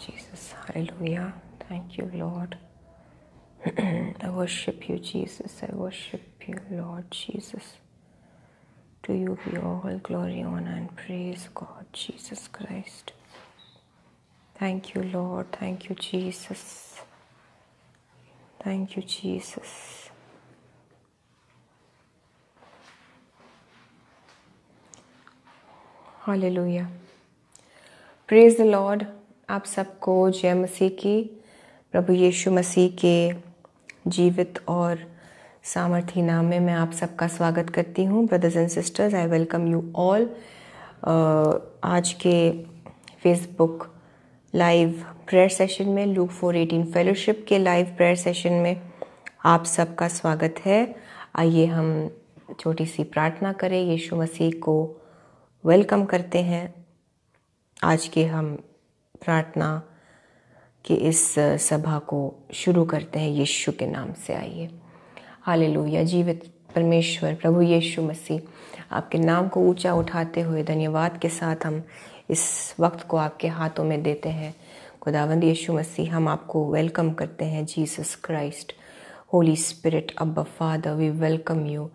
Jesus. Hallelujah. Thank you, Lord. I worship you, Jesus. I worship you, Lord Jesus. To you be all glory, honor, and praise, God, Jesus Christ. Thank you, Lord. Thank you, Jesus. Thank you, Jesus. Hallelujah. Praise the Lord. आप सबको जय मसीह की। प्रभु यीशु मसीह के जीवित और सामर्थी नाम में मैं आप सबका स्वागत करती हूँ। Brothers and sisters, I welcome you all. आज के फेसबुक लाइव प्रेयर सेशन में, लूक 4:18 फेलोशिप के लाइव प्रेयर सेशन में आप सबका स्वागत है। आइए हम छोटी सी प्रार्थना करें, यीशु मसीह को वेलकम करते हैं। आज के हम प्रार्थना के इस सभा को शुरू करते हैं यीशु के नाम से। आइए। हालेलुया। जीवित परमेश्वर प्रभु यीशु मसीह, आपके नाम को ऊंचा उठाते हुए धन्यवाद के साथ हम इस वक्त को आपके हाथों में देते हैं। खुदावंद यीशु मसीह, हम आपको वेलकम करते हैं। जीसस क्राइस्ट, होली स्पिरिट, अब्बा फादर, वी वेलकम यू।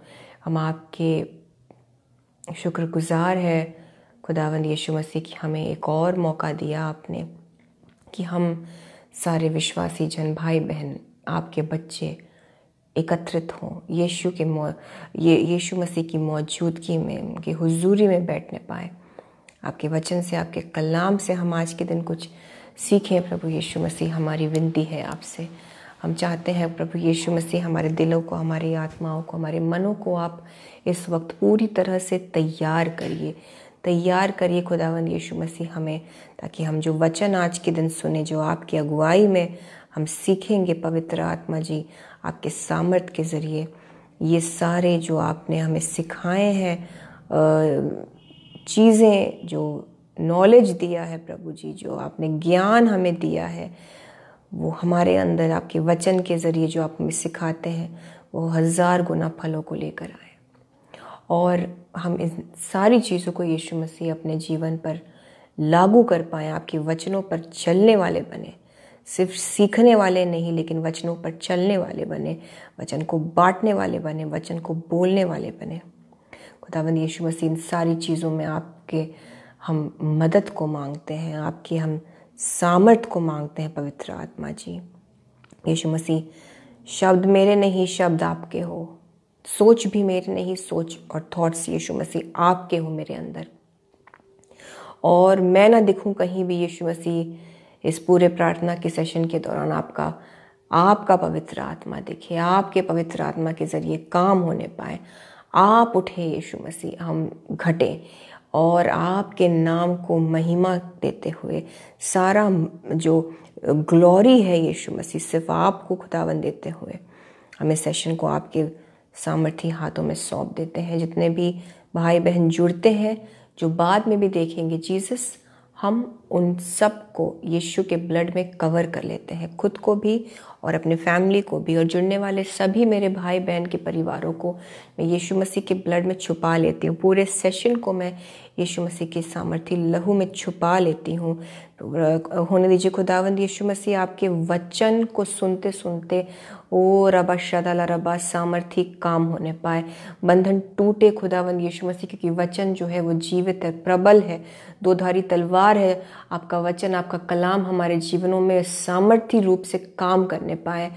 हम आपके शुक्रगुजार है खुदावंद यीशु मसीह की हमें एक और मौका दिया आपने कि हम सारे विश्वासी जन, भाई बहन, आपके बच्चे एकत्रित हों यीशु मसीह की मौजूदगी में, उनकी हुजूरी में बैठने पाए। आपके वचन से, आपके कलाम से हम आज के दिन कुछ सीखें। प्रभु यीशु मसीह, हमारी विनती है आपसे। हम चाहते हैं प्रभु यीशु मसीह, हमारे दिलों को, हमारी आत्माओं को, हमारे मनों को आप इस वक्त पूरी तरह से तैयार करिए खुदावंद यीशु मसीह हमें, ताकि हम जो वचन आज के दिन सुने, जो आपकी अगुवाई में हम सीखेंगे, पवित्र आत्मा जी आपके सामर्थ्य के ज़रिए, ये सारे जो आपने हमें सिखाए हैं चीज़ें, जो नॉलेज दिया है प्रभु जी, जो आपने ज्ञान हमें दिया है, वो हमारे अंदर आपके वचन के ज़रिए जो आप हमें सिखाते हैं, वो 1000 गुना फलों को लेकर आए। और हम इन सारी चीज़ों को यीशु मसीह अपने जीवन पर लागू कर पाएँ, आपके वचनों पर चलने वाले बने। सिर्फ सीखने वाले नहीं, लेकिन वचनों पर चलने वाले बने, वचन को बांटने वाले बने, वचन को बोलने वाले बने। खुदावंद यीशु मसीह, इन सारी चीज़ों में आपके हम मदद को मांगते हैं, आपकी हम सामर्थ को मांगते हैं पवित्र आत्मा जी। यीशु मसीह, शब्द मेरे नहीं, शब्द आपके हो। सोच भी मेरी नहीं, सोच और थॉट्स यीशु मसीह आपके हो मेरे अंदर। और मैं ना दिखूं कहीं भी यीशु मसीह, इस पूरे प्रार्थना के सेशन के दौरान आपका पवित्र आत्मा दिखे, आपके पवित्र आत्मा के ज़रिए काम होने पाए। आप उठे यीशु मसीह, हम घटे और आपके नाम को महिमा देते हुए सारा जो ग्लोरी है यीशु मसीह सिर्फ आपको खुदावन देते हुए हमें सेशन को आपके सामर्थी हाथों में सौंप देते हैं। जितने भी भाई बहन जुड़ते हैं, जो बाद में भी देखेंगे जीसस, हम उन सब को यीशु के ब्लड में कवर कर लेते हैं, खुद को भी और अपने फैमिली को भी, और जुड़ने वाले सभी मेरे भाई बहन के परिवारों को मैं यीशु मसीह के ब्लड में छुपा लेती हूँ। पूरे सेशन को मैं यीशु मसीह के सामर्थी लहू में छुपा लेती हूँ। होने दीजिए खुदावंद यीशु मसीह, आपके वचन को सुनते सुनते ओ रबा शदाला रबा सामर्थी काम होने पाए, बंधन टूटे खुदावंद यीशु मसीह, क्योंकि वचन जो है वो जीवित है, प्रबल है, दोधारी तलवार है। आपका वचन, आपका कलाम हमारे जीवनों में सामर्थी रूप से काम करने पाए।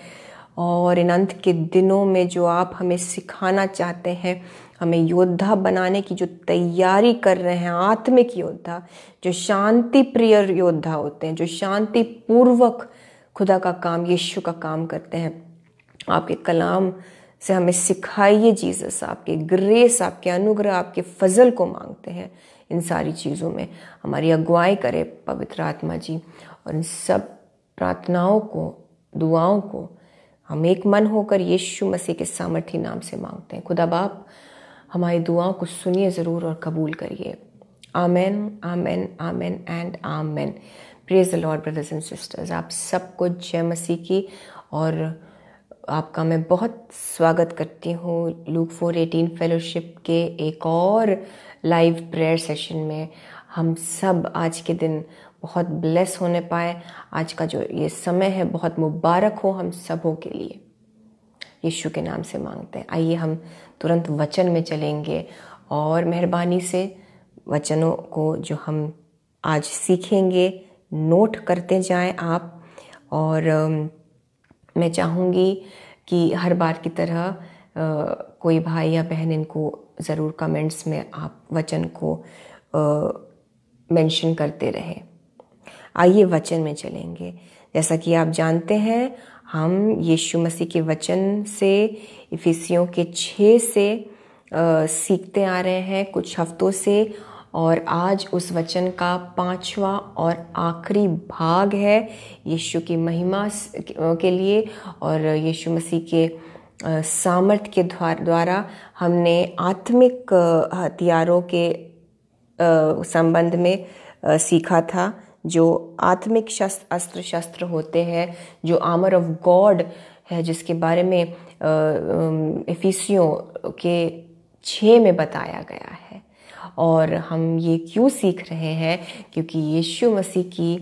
और इन अंत के दिनों में जो आप हमें सिखाना चाहते हैं, हमें योद्धा बनाने की जो तैयारी कर रहे हैं, आत्मिक योद्धा, जो शांति प्रिय योद्धा होते हैं, जो शांति पूर्वक खुदा का काम, यीशु का काम करते हैं, आपके कलाम से हमें सिखाइए जीसस। आपके ग्रेस, आपके अनुग्रह, आपके फजल को मांगते हैं। इन सारी चीज़ों में हमारी अगुवाई करे पवित्र आत्मा जी। और इन सब प्रार्थनाओं को, दुआओं को हम एक मन होकर यीशु मसीह के सामर्थी नाम से मांगते हैं। खुदा बाप, हमारी दुआओं को सुनिए ज़रूर और कबूल करिए। Amen, amen, amen and amen. Praise the lord brothers and sisters, आप सबको जय मसीह की। और आपका मैं बहुत स्वागत करती हूँ लूक 4:18 फेलोशिप के एक और लाइव प्रेयर सेशन में। हम सब आज के दिन बहुत ब्लेस होने पाए। आज का जो ये समय है बहुत मुबारक हो हम सबों के लिए, यीशु के नाम से मांगते हैं। आइए हम तुरंत वचन में चलेंगे और मेहरबानी से वचनों को जो हम आज सीखेंगे नोट करते जाएं आप। और मैं चाहूँगी कि हर बार की तरह कोई भाई या बहन इनको ज़रूर कमेंट्स में आप वचन को मेंशन करते रहें। आइए वचन में चलेंगे। जैसा कि आप जानते हैं हम यीशु मसीह के वचन से इफिसियों के 6 से सीखते आ रहे हैं कुछ हफ्तों से, और आज उस वचन का 5वां और आखिरी भाग है यीशु की महिमा के लिए। और यीशु मसीह के सामर्थ के द्वारा हमने आत्मिक हथियारों के संबंध में सीखा था, जो आत्मिक अस्त्र शस्त्र होते हैं, जो आर्मर ऑफ गॉड है, जिसके बारे में इफिसियों के 6 में बताया गया है। और हम ये क्यों सीख रहे हैं? क्योंकि यीशु मसीह की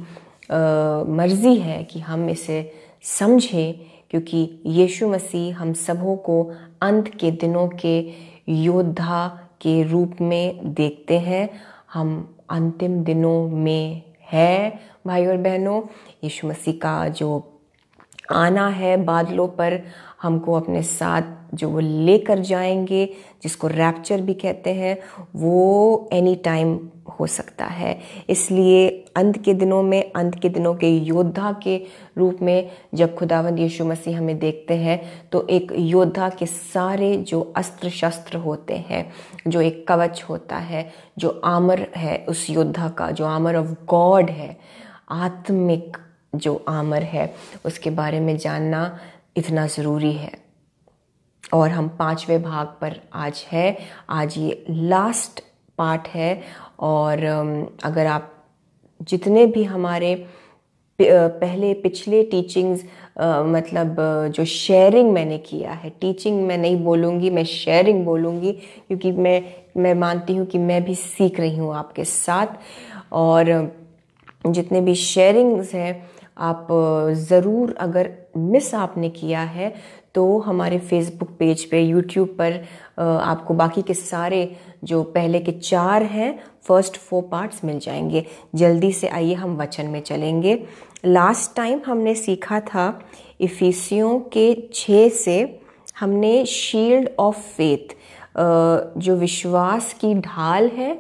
मर्जी है कि हम इसे समझें, क्योंकि यीशु मसीह हम सबों को अंत के दिनों के योद्धा के रूप में देखते हैं। हम अंतिम दिनों में है भाई और बहनों। यीशु मसीह का जो आना है बादलों पर, हमको अपने साथ जो वो लेकर जाएंगे, जिसको रैप्चर भी कहते हैं, वो एनी टाइम हो सकता है। इसलिए अंत के दिनों में, अंत के दिनों के योद्धा के रूप में जब खुदावंद यीशु मसीह हमें देखते हैं, तो एक योद्धा के सारे जो अस्त्र शस्त्र होते हैं, जो एक कवच होता है, जो आर्मर है उस योद्धा का, जो आर्मर ऑफ गॉड है, आत्मिक जो आर्मर है, उसके बारे में जानना इतना ज़रूरी है। और हम 5वें भाग पर आज है। आज ये लास्ट पार्ट है। और अगर आप जितने भी हमारे पिछले टीचिंग्स, मतलब जो शेयरिंग मैंने किया है, टीचिंग मैं नहीं बोलूँगी, मैं शेयरिंग बोलूँगी, क्योंकि मैं मानती हूँ कि मैं भी सीख रही हूँ आपके साथ। और जितने भी शेयरिंग्स हैं, आप ज़रूर, अगर मिस आपने किया है तो हमारे फेसबुक पेज पे, यूट्यूब पर आपको बाकी के सारे जो पहले के 4 हैं, फर्स्ट 4 पार्ट्स मिल जाएंगे। जल्दी से आइए हम वचन में चलेंगे। लास्ट टाइम हमने सीखा था इफिसियों के 6 से हमने शील्ड ऑफ फेथ, जो विश्वास की ढाल है,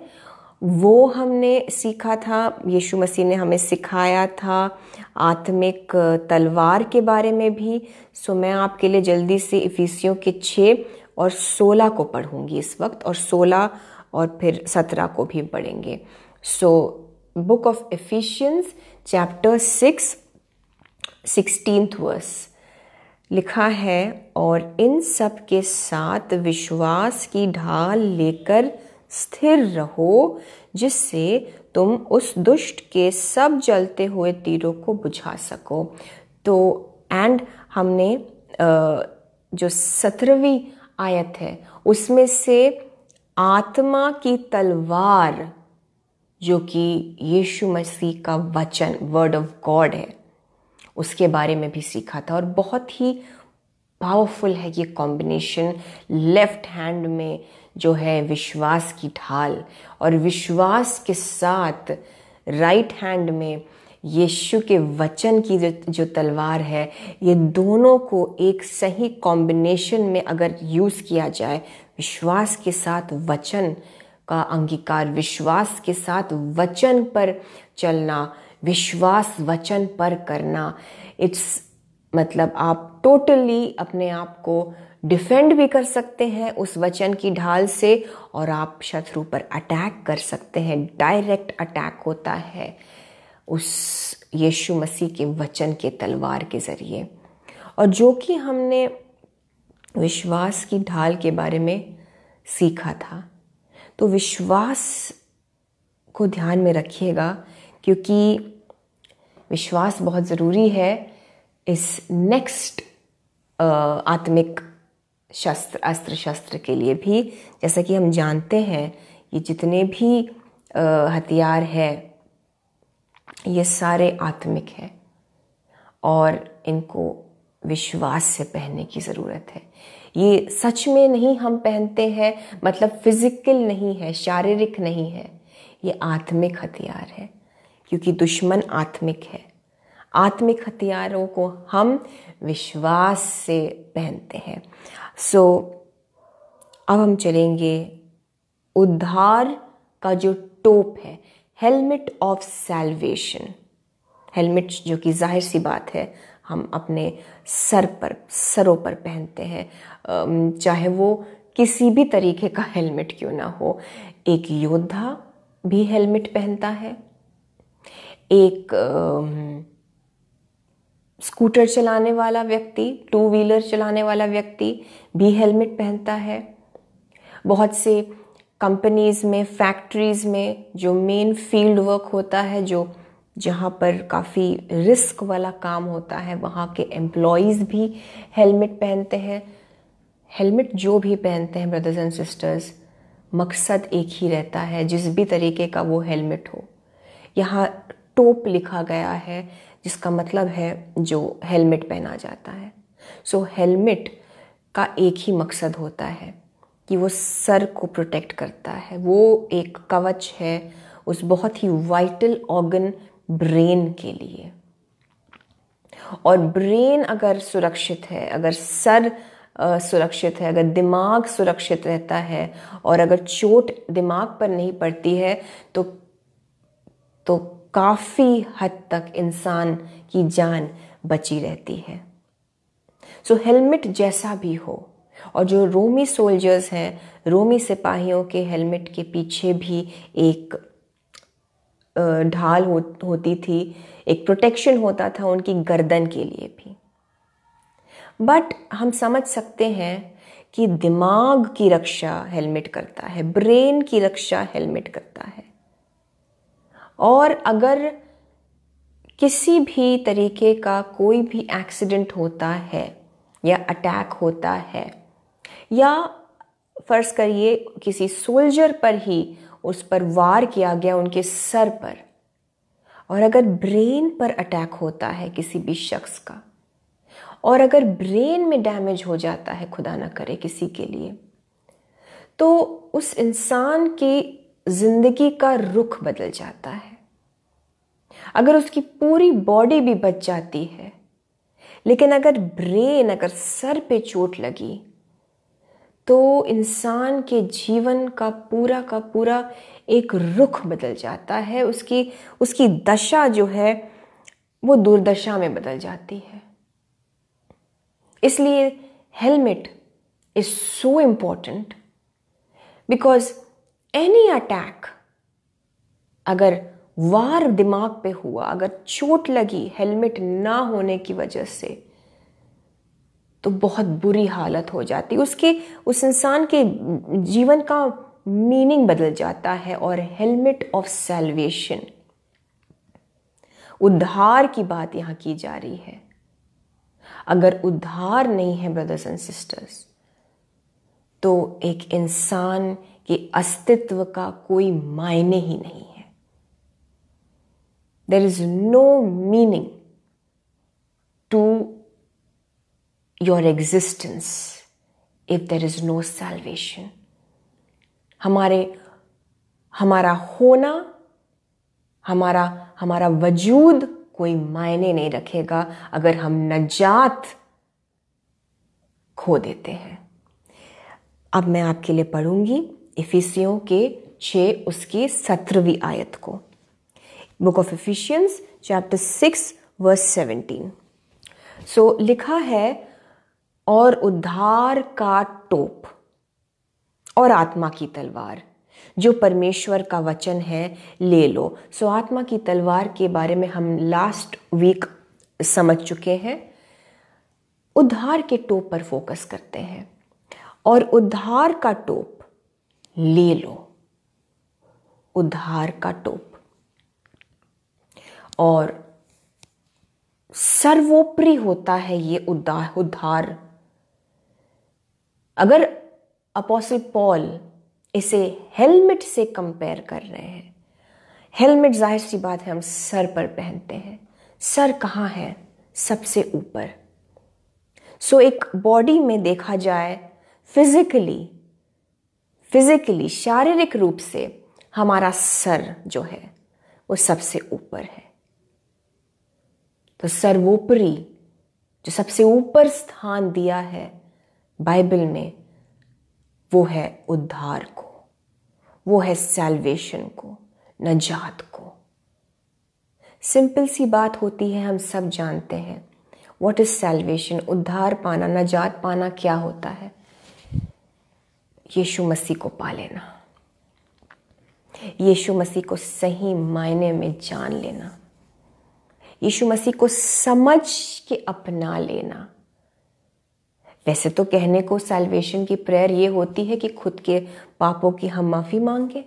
वो हमने सीखा था। यीशु मसीह ने हमें सिखाया था आत्मिक तलवार के बारे में भी। सो मैं आपके लिए जल्दी से इफिसियों के 6 और 16 को पढ़ूंगी इस वक्त, और 16 और फिर 17 को भी पढ़ेंगे। So book of Ephesians chapter 6 16th verse लिखा है, और इन सब के साथ विश्वास की ढाल लेकर स्थिर रहो, जिससे तुम उस दुष्ट के सब जलते हुए तीरों को बुझा सको। तो हमने जो 17वीं आयत है उसमें से आत्मा की तलवार, जो कि यीशु मसीह का वचन, वर्ड ऑफ गॉड है, उसके बारे में भी सीखा था। और बहुत ही पावरफुल है ये कॉम्बिनेशन। लेफ्ट हैंड में जो है विश्वास की ढाल, और विश्वास के साथ राइट हैंड में यीशु के वचन की जो तलवार है। ये दोनों को एक सही कॉम्बिनेशन में अगर यूज़ किया जाए, विश्वास के साथ वचन का अंगीकार, विश्वास के साथ वचन पर चलना, विश्वास वचन पर करना, मतलब आप टोटली अपने आप को डिफेंड भी कर सकते हैं उस वचन की ढाल से, और आप शत्रु पर अटैक कर सकते हैं। डायरेक्ट अटैक होता है उस यीशु मसीह के वचन के तलवार के ज़रिए। और जो कि हमने विश्वास की ढाल के बारे में सीखा था, तो विश्वास को ध्यान में रखिएगा, क्योंकि विश्वास बहुत ज़रूरी है इस नेक्स्ट आत्मिक अस्त्र शस्त्र के लिए भी। जैसा कि हम जानते हैं, ये जितने भी हथियार है ये सारे आत्मिक हैं और इनको विश्वास से पहनने की ज़रूरत है। ये सच में नहीं हम पहनते हैं, मतलब फिजिकल नहीं है, शारीरिक नहीं है, ये आत्मिक हथियार है, क्योंकि दुश्मन आत्मिक है। आत्मिक हथियारों को हम विश्वास से पहनते हैं। अब हम चलेंगे उद्धार का जो टोप है, हेलमेट ऑफ सैल्वेशन। हेलमेट जो कि जाहिर सी बात है हम अपने सरों पर पहनते हैं, चाहे वो किसी भी तरीके का हेलमेट क्यों ना हो। एक योद्धा भी हेलमेट पहनता है, एक स्कूटर चलाने वाला व्यक्ति, टू व्हीलर चलाने वाला व्यक्ति भी हेलमेट पहनता है। बहुत से कंपनीज में, फैक्ट्रीज में जो मेन फील्ड वर्क होता है, जो जहाँ पर काफ़ी रिस्क वाला काम होता है, वहाँ के एम्प्लॉयज़ भी हेलमेट पहनते हैं। हेलमेट जो भी पहनते हैं ब्रदर्स एंड सिस्टर्स, मकसद एक ही रहता है, जिस भी तरीके का वो हेलमेट हो। यहाँ टोप लिखा गया है, जिसका मतलब है जो हेलमेट पहना जाता है। हेलमेट का एक ही मकसद होता है कि वो सर को प्रोटेक्ट करता है। वो एक कवच है उस बहुत ही वाइटल ऑर्गन ब्रेन के लिए। और ब्रेन अगर सुरक्षित है, अगर सर सुरक्षित है, अगर दिमाग सुरक्षित रहता है और अगर चोट दिमाग पर नहीं पड़ती है तो काफ़ी हद तक इंसान की जान बची रहती है। हेलमेट जैसा भी हो, और जो रोमी सोल्जर्स हैं, रोमी सिपाहियों के हेलमेट के पीछे भी एक ढाल होती थी, एक प्रोटेक्शन होता था उनकी गर्दन के लिए भी। बट हम समझ सकते हैं कि दिमाग की रक्षा हेलमेट करता है, ब्रेन की रक्षा हेलमेट करता है। और अगर किसी भी तरीके का कोई भी एक्सीडेंट होता है या अटैक होता है, या फर्ज करिए किसी सोल्जर पर ही उस पर वार किया गया, उनके सर पर, और अगर ब्रेन पर अटैक होता है किसी भी शख्स का, और अगर ब्रेन में डैमेज हो जाता है, खुदा ना करे किसी के लिए, तो उस इंसान की जिंदगी का रुख बदल जाता है। अगर उसकी पूरी बॉडी भी बच जाती है, लेकिन अगर ब्रेन, अगर सर पे चोट लगी, तो इंसान के जीवन का पूरा एक रुख बदल जाता है। उसकी दशा जो है वो दुर्दशा में बदल जाती है। इसलिए helmet is so important, because any attack, अगर वार दिमाग पे हुआ, अगर चोट लगी हेलमेट ना होने की वजह से, तो बहुत बुरी हालत हो जाती, उस इंसान के जीवन का मीनिंग बदल जाता है। और हेलमेट ऑफ सैल्वेशन, उद्धार की बात यहां की जा रही है। अगर उद्धार नहीं है ब्रदर्स एंड सिस्टर्स, तो एक इंसान के अस्तित्व का कोई मायने ही नहीं है। There is no meaning to your existence if there is no salvation. हमारा होना, हमारा वजूद कोई मायने नहीं रखेगा अगर हम नजात खो देते हैं। अब मैं आपके लिए पढ़ूंगी इफिसियों के 6 उसकी 17वीं आयत को। Book of Ephesians chapter 6 verse 17। लिखा है, और उद्धार का टोप और आत्मा की तलवार जो परमेश्वर का वचन है ले लो। आत्मा की तलवार के बारे में हम लास्ट वीक समझ चुके हैं। उद्धार के टोप पर फोकस करते हैं, और उद्धार का टोप ले लो। उद्धार का टोप, और सर्वोपरि होता है ये उद्धार। अगर अपोस्टल पॉल इसे हेलमेट से कंपेयर कर रहे हैं, हेलमेट जाहिर सी बात है हम सर पर पहनते हैं। सर कहाँ है? सबसे ऊपर। सो एक बॉडी में देखा जाए फिजिकली शारीरिक रूप से हमारा सर जो है वो सबसे ऊपर है। तो सर्वोपरि जो सबसे ऊपर स्थान दिया है बाइबल में वो है उद्धार को, वो है सैल्वेशन को, नजात को। सिंपल सी बात होती है, हम सब जानते हैं व्हाट इज सैल्वेशन। उद्धार पाना, नजात पाना क्या होता है? यीशु मसीह को पा लेना, यीशु मसीह को सही मायने में जान लेना, यीशु मसीह को समझ के अपना लेना। वैसे तो कहने को सैल्वेशन की प्रेयर ये होती है कि खुद के पापों की हम माफ़ी मांगे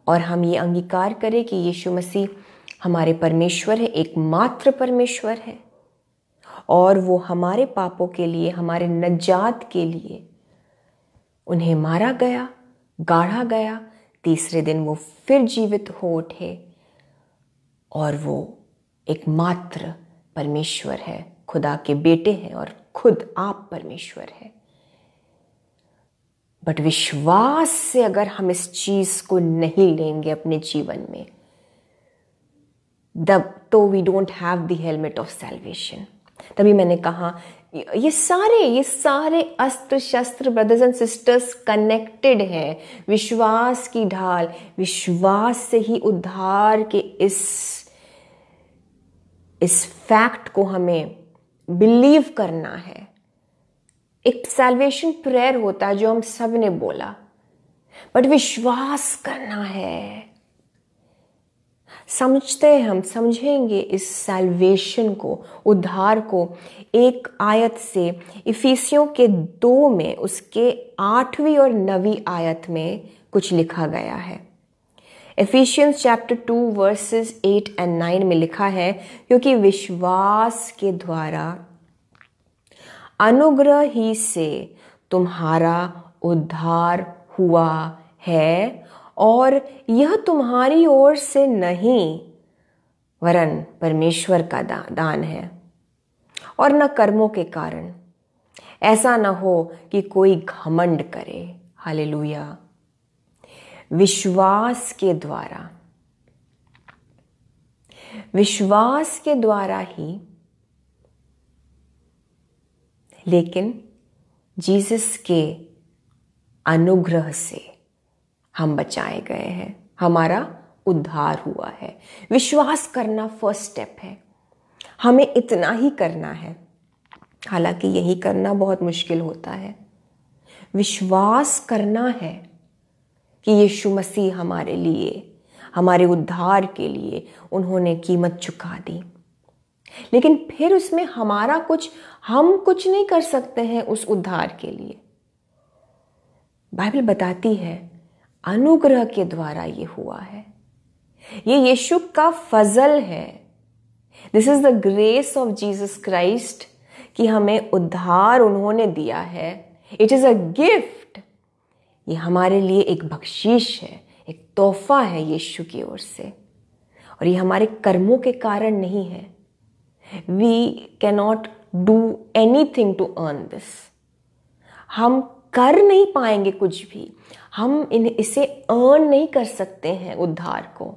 और हम ये अंगीकार करें कि यीशु मसीह हमारे परमेश्वर है, एकमात्र परमेश्वर है, और वो हमारे पापों के लिए, हमारे नजात के लिए उन्हें मारा गया, गाड़ा गया, तीसरे दिन वो फिर जीवित हो उठे और वो एकमात्र परमेश्वर है, खुदा के बेटे हैं और खुद आप परमेश्वर है। बट विश्वास से अगर हम इस चीज को नहीं लेंगे अपने जीवन में, तब तो we don't have the helmet of salvation. तभी मैंने कहा ये सारे अस्त्र शस्त्र ब्रदर्स एंड सिस्टर्स कनेक्टेड हैं। विश्वास की ढाल, विश्वास से ही उद्धार के इस फैक्ट को हमें बिलीव करना है। एक सैल्वेशन प्रेयर होता है जो हम सब ने बोला, बट विश्वास करना है। हम समझेंगे इस सैल्वेशन को, उद्धार को, एक आयत से इफिसियों के 2 में उसके 8वीं और 9वीं आयत में कुछ लिखा गया है। Ephesians chapter 2 verses 8 and 9 में लिखा है, क्योंकि विश्वास के द्वारा अनुग्रह ही से तुम्हारा उद्धार हुआ है, और यह तुम्हारी ओर से नहीं वरन परमेश्वर का दान है, और न कर्मों के कारण, ऐसा न हो कि कोई घमंड करे। हालेलुया। विश्वास के द्वारा ही, लेकिन जीसस के अनुग्रह से हम बचाए गए हैं, हमारा उद्धार हुआ है। विश्वास करना फर्स्ट स्टेप है। हमें इतना ही करना है, हालांकि यही करना बहुत मुश्किल होता है। विश्वास करना है कि यीशु मसीह हमारे लिए, हमारे उद्धार के लिए उन्होंने कीमत चुका दी, लेकिन फिर उसमें हम कुछ नहीं कर सकते हैं उस उद्धार के लिए। बाइबल बताती है अनुग्रह के द्वारा ये हुआ है, ये यीशु का फजल है। This is the grace of Jesus Christ कि हमें उद्धार उन्होंने दिया है। It is a gift. ये हमारे लिए एक बख्शीश है, एक तोहफा है यीशु की ओर से, और ये हमारे कर्मों के कारण नहीं है। We cannot do anything to earn this. हम कर नहीं पाएंगे कुछ भी, हम इसे अर्न नहीं कर सकते हैं उद्धार को।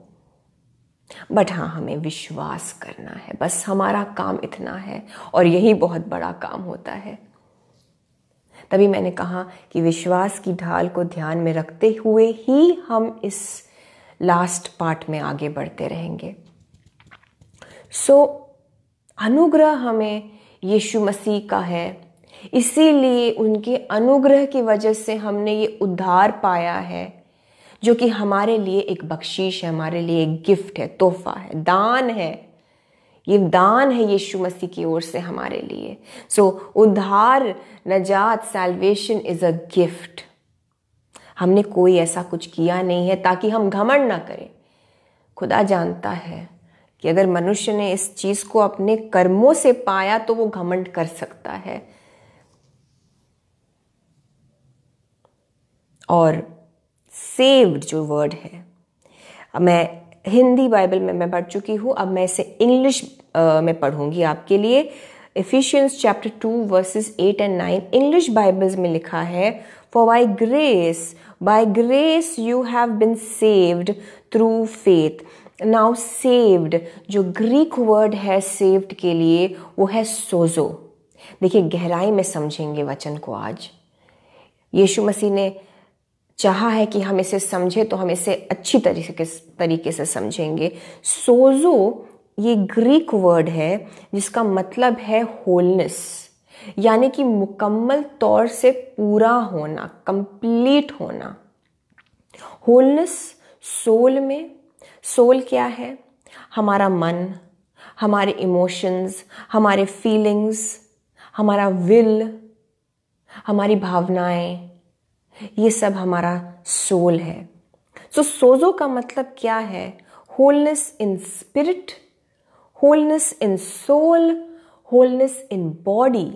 बट हाँ, हमें विश्वास करना है, बस हमारा काम इतना है, और यही बहुत बड़ा काम होता है। तभी मैंने कहा कि विश्वास की ढाल को ध्यान में रखते हुए ही हम इस लास्ट पार्ट में आगे बढ़ते रहेंगे। अनुग्रह हमें यीशु मसीह का है, इसीलिए उनके अनुग्रह की वजह से हमने ये उद्धार पाया है, जो कि हमारे लिए एक बख्शीश है, हमारे लिए एक गिफ्ट है, तोहफा है, दान है। ये दान है यीशु मसीह की ओर से हमारे लिए। उद्धार, नजात, सैल्वेशन इज अ गिफ्ट। हमने कोई ऐसा कुछ किया नहीं है ताकि हम घमंड ना करें। खुदा जानता है कि अगर मनुष्य ने इस चीज को अपने कर्मों से पाया तो वो घमंड कर सकता है। और सेव्ड जो वर्ड है, मैं हिंदी बाइबल में मैं पढ़ चुकी हूँ, अब मैं इसे इंग्लिश में पढ़ूंगी आपके लिए। Ephesians chapter 2 verses 8 and 9 English Bibles में लिखा है, For by grace you have been saved through faith. Now saved, जो ग्रीक वर्ड है saved के लिए, वो है सोजो। देखिए गहराई में समझेंगे वचन को आज। यीशु मसीह ने चाहा है कि हम इसे समझें, तो हम इसे अच्छी तरीके से समझेंगे। सोजो ये ग्रीक वर्ड है जिसका मतलब है होलनेस, यानी कि मुकम्मल तौर से पूरा होना, कंप्लीट होना। होलनेस सोल में, सोल क्या है? हमारा मन, हमारे इमोशंस, हमारे फीलिंग्स, हमारा विल, हमारी भावनाएं, ये सब हमारा सोल है। सो सोजो का मतलब क्या है? Wholeness in spirit, wholeness in soul, wholeness in body,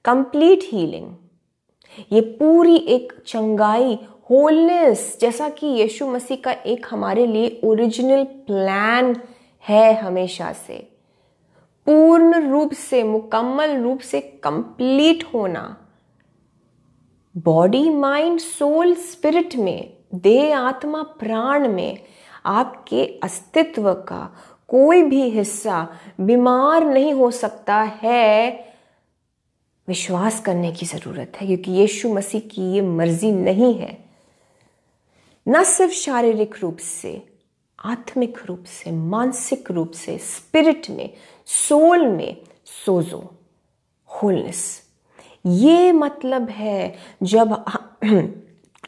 complete healing। ये पूरी एक चंगाई, wholeness, जैसा कि यीशु मसीह का एक हमारे लिए ओरिजिनल प्लान है हमेशा से, पूर्ण रूप से, मुकम्मल रूप से कंप्लीट होना, बॉडी, माइंड, सोल, स्पिरिट में, देह, आत्मा, प्राण में आपके अस्तित्व का कोई भी हिस्सा बीमार नहीं हो सकता है। विश्वास करने की जरूरत है, क्योंकि यीशु मसीह की ये मर्जी नहीं है। न सिर्फ शारीरिक रूप से, आत्मिक रूप से, मानसिक रूप से, स्पिरिट में, सोल में सोजो, होलनेस। ये मतलब है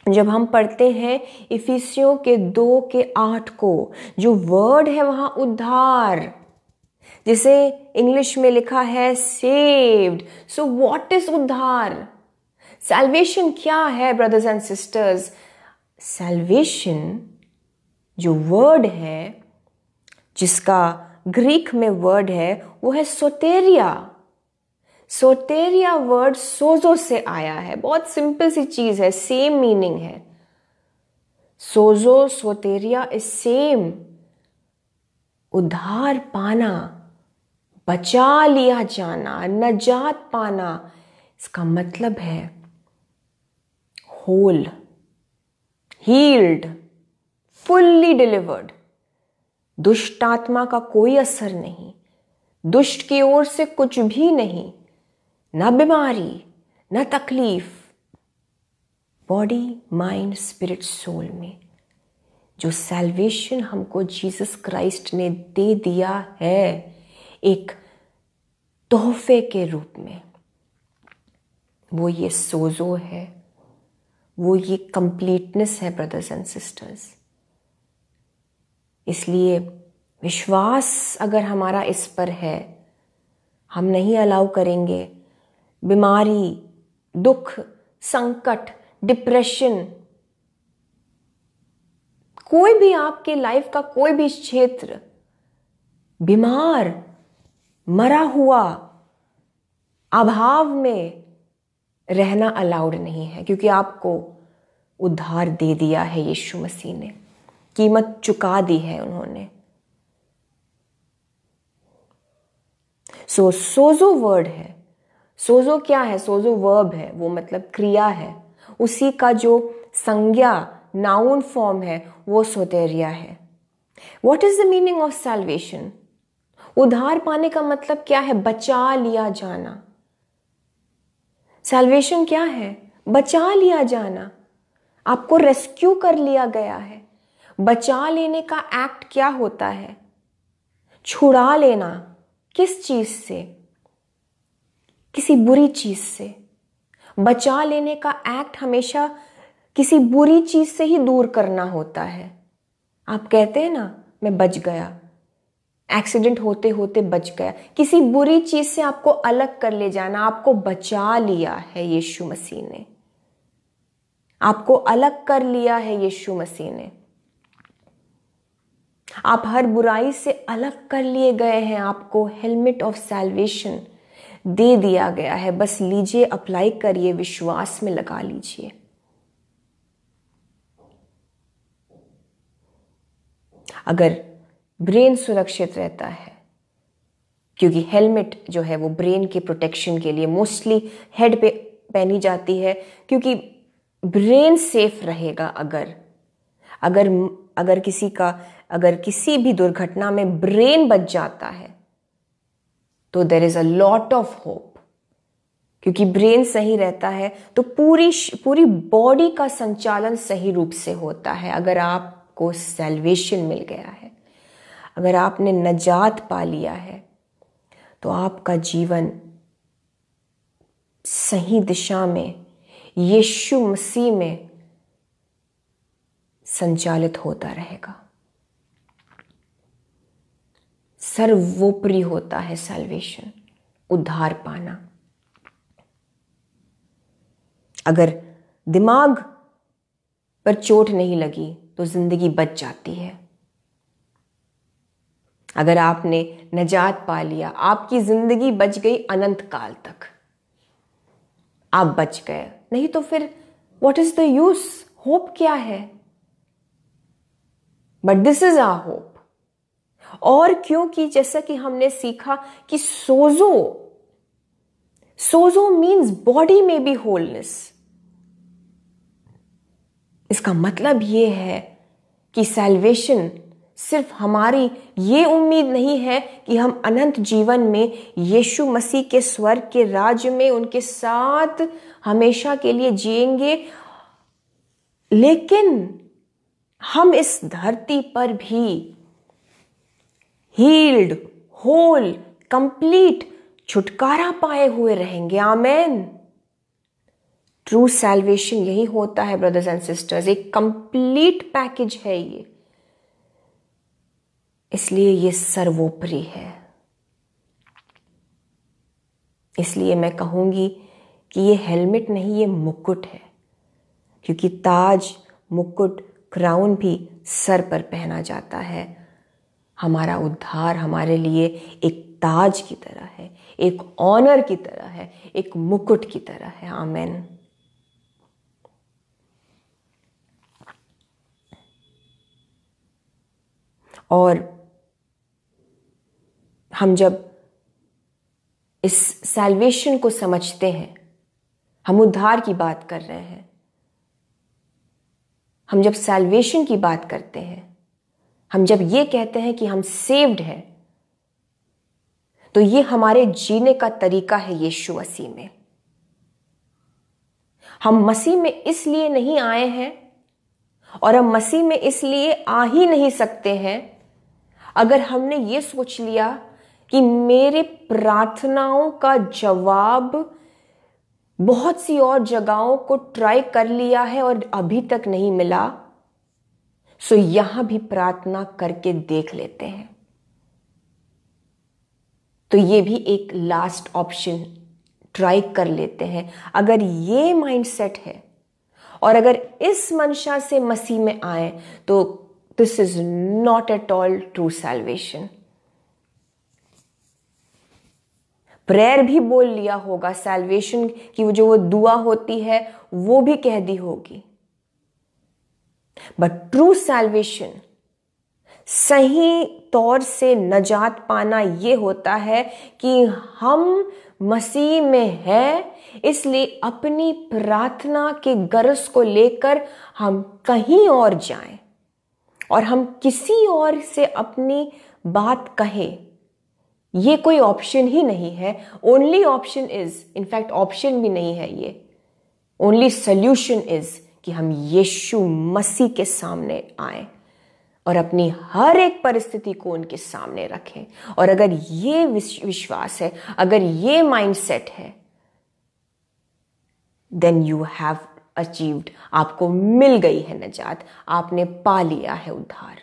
जब हम पढ़ते हैं इफिसियों के 2:8 को, जो वर्ड है वहां उद्धार, जिसे इंग्लिश में लिखा है सेव्ड। सो व्हाट इज उद्धार? सैल्वेशन क्या है ब्रदर्स एंड सिस्टर्स? सैल्वेशन जो वर्ड है, जिसका ग्रीक में वर्ड है, वो है सोटेरिया। सोटेरिया वर्ड सोजो से आया है। बहुत सिंपल सी चीज है, सेम मीनिंग है। सोजो, सोटेरिया इज सेम। उद्धार पाना, बचा लिया जाना, नजात पाना, इसका मतलब है होल, हील्ड, फुल्ली डिलीवर्ड। दुष्ट आत्मा का कोई असर नहीं, दुष्ट की ओर से कुछ भी नहीं, ना बीमारी, ना तकलीफ। बॉडी, माइंड, स्पिरिट, सोल में जो सैल्वेशन हमको जीसस क्राइस्ट ने दे दिया है एक तोहफे के रूप में, वो ये सोजो है, वो ये कंप्लीटनेस है ब्रदर्स एंड सिस्टर्स। इसलिए विश्वास अगर हमारा इस पर है, हम नहीं अलाउ करेंगे बीमारी, दुख, संकट, डिप्रेशन, कोई भी आपके लाइफ का कोई भी क्षेत्र बीमार, मरा हुआ, अभाव में रहना अलाउड नहीं है, क्योंकि आपको उद्धार दे दिया है यीशु मसीह ने, कीमत चुका दी है उन्होंने। सोजो वर्ड है। सोजो क्या है? सोजो वर्ब है, वो मतलब क्रिया है। उसी का जो संज्ञा, नाउन फॉर्म है, वो सोटेरिया है। What is the meaning of salvation? उद्धार पाने का मतलब क्या है? बचा लिया जाना। सैल्वेशन क्या है? बचा लिया जाना। आपको रेस्क्यू कर लिया गया है। बचा लेने का एक्ट क्या होता है? छुड़ा लेना। किस चीज से? किसी बुरी चीज से। बचा लेने का एक्ट हमेशा किसी बुरी चीज से ही दूर करना होता है। आप कहते हैं ना, मैं बच गया, एक्सीडेंट होते होते बच गया। किसी बुरी चीज से आपको अलग कर ले जाना, आपको बचा लिया है यीशु मसीह ने, आपको अलग कर लिया है यीशु मसीह ने। आप हर बुराई से अलग कर लिए गए हैं। आपको हेलमेट ऑफ सैल्वेशन दे दिया गया है। बस लीजिए, अप्लाई करिए, विश्वास में लगा लीजिए। अगर ब्रेन सुरक्षित रहता है, क्योंकि हेलमेट जो है वो ब्रेन के प्रोटेक्शन के लिए मोस्टली हेड पे पहनी जाती है, क्योंकि ब्रेन सेफ रहेगा। अगर अगर अगर किसी भी दुर्घटना में ब्रेन बच जाता है तो there is a lot of hope, क्योंकि ब्रेन सही रहता है तो पूरी बॉडी का संचालन सही रूप से होता है। अगर आपको सैल्वेशन मिल गया है, अगर आपने नजात पा लिया है, तो आपका जीवन सही दिशा में यीशु मसीह में संचालित होता रहेगा। सर्वोपरि होता है सैल्वेशन, उद्धार पाना। अगर दिमाग पर चोट नहीं लगी तो जिंदगी बच जाती है। अगर आपने नजात पा लिया, आपकी जिंदगी बच गई अनंत काल तक, आप बच गए। नहीं तो फिर what is the use? Hope क्या है? But this is our hope. और क्योंकि जैसा कि हमने सीखा कि सोजो मीन्स बॉडी में भी होलनेस। इसका मतलब यह है कि सैल्वेशन सिर्फ हमारी ये उम्मीद नहीं है कि हम अनंत जीवन में यीशु मसीह के स्वर्ग के राज्य में उनके साथ हमेशा के लिए जिएंगे, लेकिन हम इस धरती पर भी हील्ड, होल, कंप्लीट छुटकारा पाए हुए रहेंगे। आमेन। ट्रू सैल्वेशन यही होता है ब्रदर्स एंड सिस्टर्स, एक कंप्लीट पैकेज है ये, इसलिए ये सर्वोपरि है। इसलिए मैं कहूंगी कि ये हेलमेट नहीं, ये मुकुट है, क्योंकि ताज, मुकुट, क्राउन भी सर पर पहना जाता है। हमारा उद्धार हमारे लिए एक ताज की तरह है, एक ऑनर की तरह है, एक मुकुट की तरह है। आमेन। और हम जब इस सैल्वेशन को समझते हैं, हम उद्धार की बात कर रहे हैं, हम जब सैल्वेशन की बात करते हैं, हम जब ये कहते हैं कि हम सेव्ड हैं, तो ये हमारे जीने का तरीका है यीशु मसीह में। हम मसीह में इसलिए नहीं आए हैं और हम मसीह में इसलिए आ ही नहीं सकते हैं अगर हमने ये सोच लिया कि मेरे प्रार्थनाओं का जवाब बहुत सी और जगहों को ट्राई कर लिया है और अभी तक नहीं मिला, सो यहां भी प्रार्थना करके देख लेते हैं। तो ये भी एक लास्ट ऑप्शन ट्राई कर लेते हैं। अगर ये माइंडसेट है और अगर इस मंशा से मसीह में आए, तो this is not at all true salvation. Prayer भी बोल लिया होगा, सैल्वेशन की जो वो दुआ होती है वो भी कह दी होगी, बट ट्रू सैल्वेशन, सही तौर से नजात पाना ये होता है कि हम मसीह में हैं, इसलिए अपनी प्रार्थना के गरज को लेकर हम कहीं और जाएं और हम किसी और से अपनी बात कहें, ये कोई ऑप्शन ही नहीं है। Only option is, in fact option भी नहीं है ये, ओनली सोल्यूशन इज कि हम यीशु मसीह के सामने आए और अपनी हर एक परिस्थिति को उनके सामने रखें। और अगर ये विश्वास है, अगर ये माइंडसेट है, देन यू हैव अचीव्ड, आपको मिल गई है नजात, आपने पा लिया है उद्धार।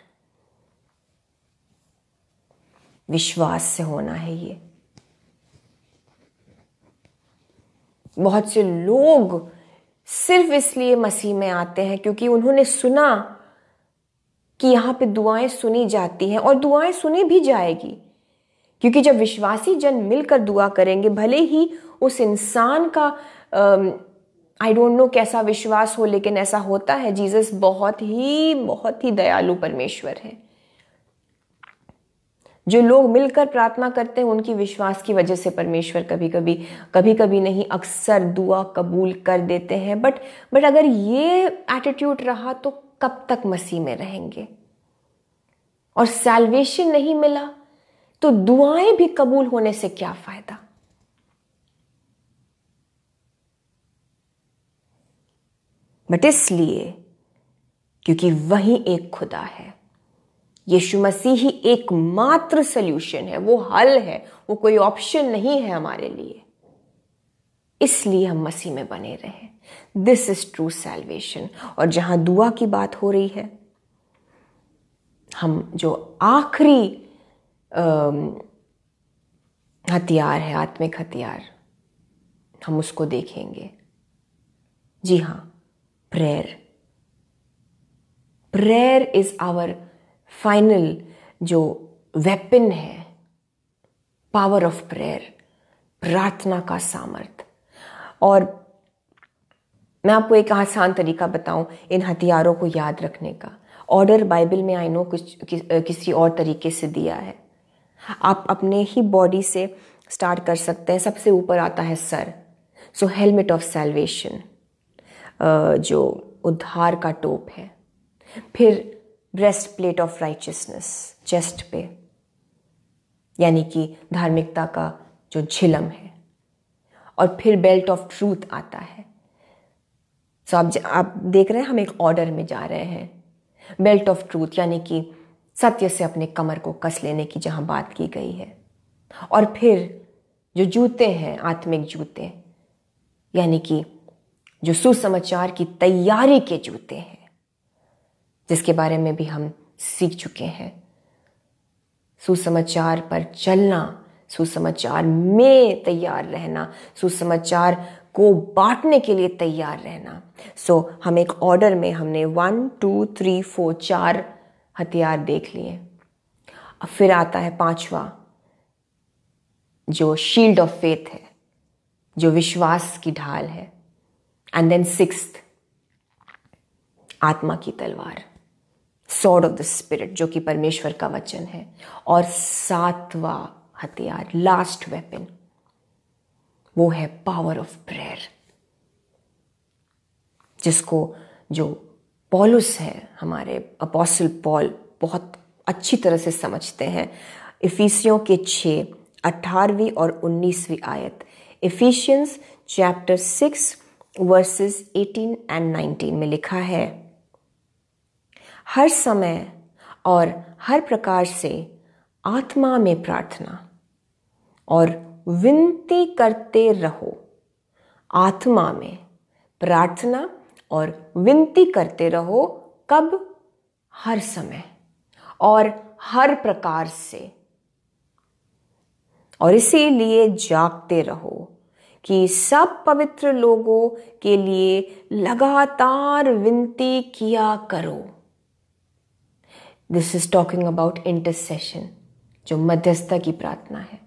विश्वास से होना है ये। बहुत से लोग सिर्फ इसलिए मसीह में आते हैं क्योंकि उन्होंने सुना कि यहां पे दुआएं सुनी जाती हैं, और दुआएं सुनी भी जाएगी, क्योंकि जब विश्वासी जन मिलकर दुआ करेंगे, भले ही उस इंसान का आई डोंट नो कैसा विश्वास हो, लेकिन ऐसा होता है। जीसस बहुत ही दयालु परमेश्वर है, जो लोग मिलकर प्रार्थना करते हैं उनकी विश्वास की वजह से परमेश्वर कभी कभी नहीं, अक्सर दुआ कबूल कर देते हैं। बट अगर ये एटीट्यूड रहा तो कब तक मसीह में रहेंगे? और सैल्वेशन नहीं मिला तो दुआएं भी कबूल होने से क्या फायदा? बट इसलिए क्योंकि वही एक खुदा है, यीशु मसीह ही एकमात्र सल्यूशन है, वो हल है, वो कोई ऑप्शन नहीं है हमारे लिए, इसलिए हम मसीह में बने रहे। This is true salvation. और जहां दुआ की बात हो रही है, हम जो आखिरी हथियार है, आत्मिक हथियार, हम उसको देखेंगे। जी हां, prayer. Prayer is our final जो वेपन है, पावर ऑफ प्रेयर, प्रार्थना का सामर्थ। और मैं आपको एक आसान तरीका बताऊं इन हथियारों को याद रखने का। ऑर्डर बाइबल में आई नो किसी और तरीके से दिया है। आप अपने ही बॉडी से स्टार्ट कर सकते हैं। सबसे ऊपर आता है sir, so helmet of salvation, जो उद्धार का टोप है। फिर breast plate of righteousness, chest पे, यानी कि धार्मिकता का जो झिलम है। और फिर बेल्ट ऑफ ट्रूथ आता है। सो आप देख रहे हैं हम एक ऑर्डर में जा रहे हैं। बेल्ट ऑफ ट्रूथ यानी कि सत्य से अपने कमर को कस लेने की जहां बात की गई है। और फिर जो जूते हैं, आत्मिक जूते, यानी कि जो सुसमाचार की तैयारी के जूते हैं, जिसके बारे में भी हम सीख चुके हैं। सुसमाचार पर चलना, सुसमाचार में तैयार रहना, सुसमाचार को बांटने के लिए तैयार रहना। सो हम एक ऑर्डर में हमने 1 2 3 4 4 हथियार देख लिए। अब फिर आता है पांचवा, जो शील्ड ऑफ फेथ है, जो विश्वास की ढाल है। एंड देन 6th, आत्मा की तलवार, सॉर्ड ऑफ द स्पिरिट, जो कि परमेश्वर का वचन है। और 7वां हथियार, लास्ट वेपन, वो है पावर ऑफ प्रेयर, जिसको जो पौलुस है, हमारे अपोस्टल पॉल, बहुत अच्छी तरह से समझते हैं। इफिसियों के 6, 18वीं और 19वीं आयत। इफिशियंस चैप्टर 6 वर्सेस 18 एंड 19 में लिखा है, हर समय और हर प्रकार से आत्मा में प्रार्थना और विनती करते रहो। आत्मा में प्रार्थना और विनती करते रहो, कब? हर समय और हर प्रकार से। और इसीलिए जागते रहो कि सब पवित्र लोगों के लिए लगातार विनती किया करो। This is talking about intercession, जो मध्यस्थता की प्रार्थना है,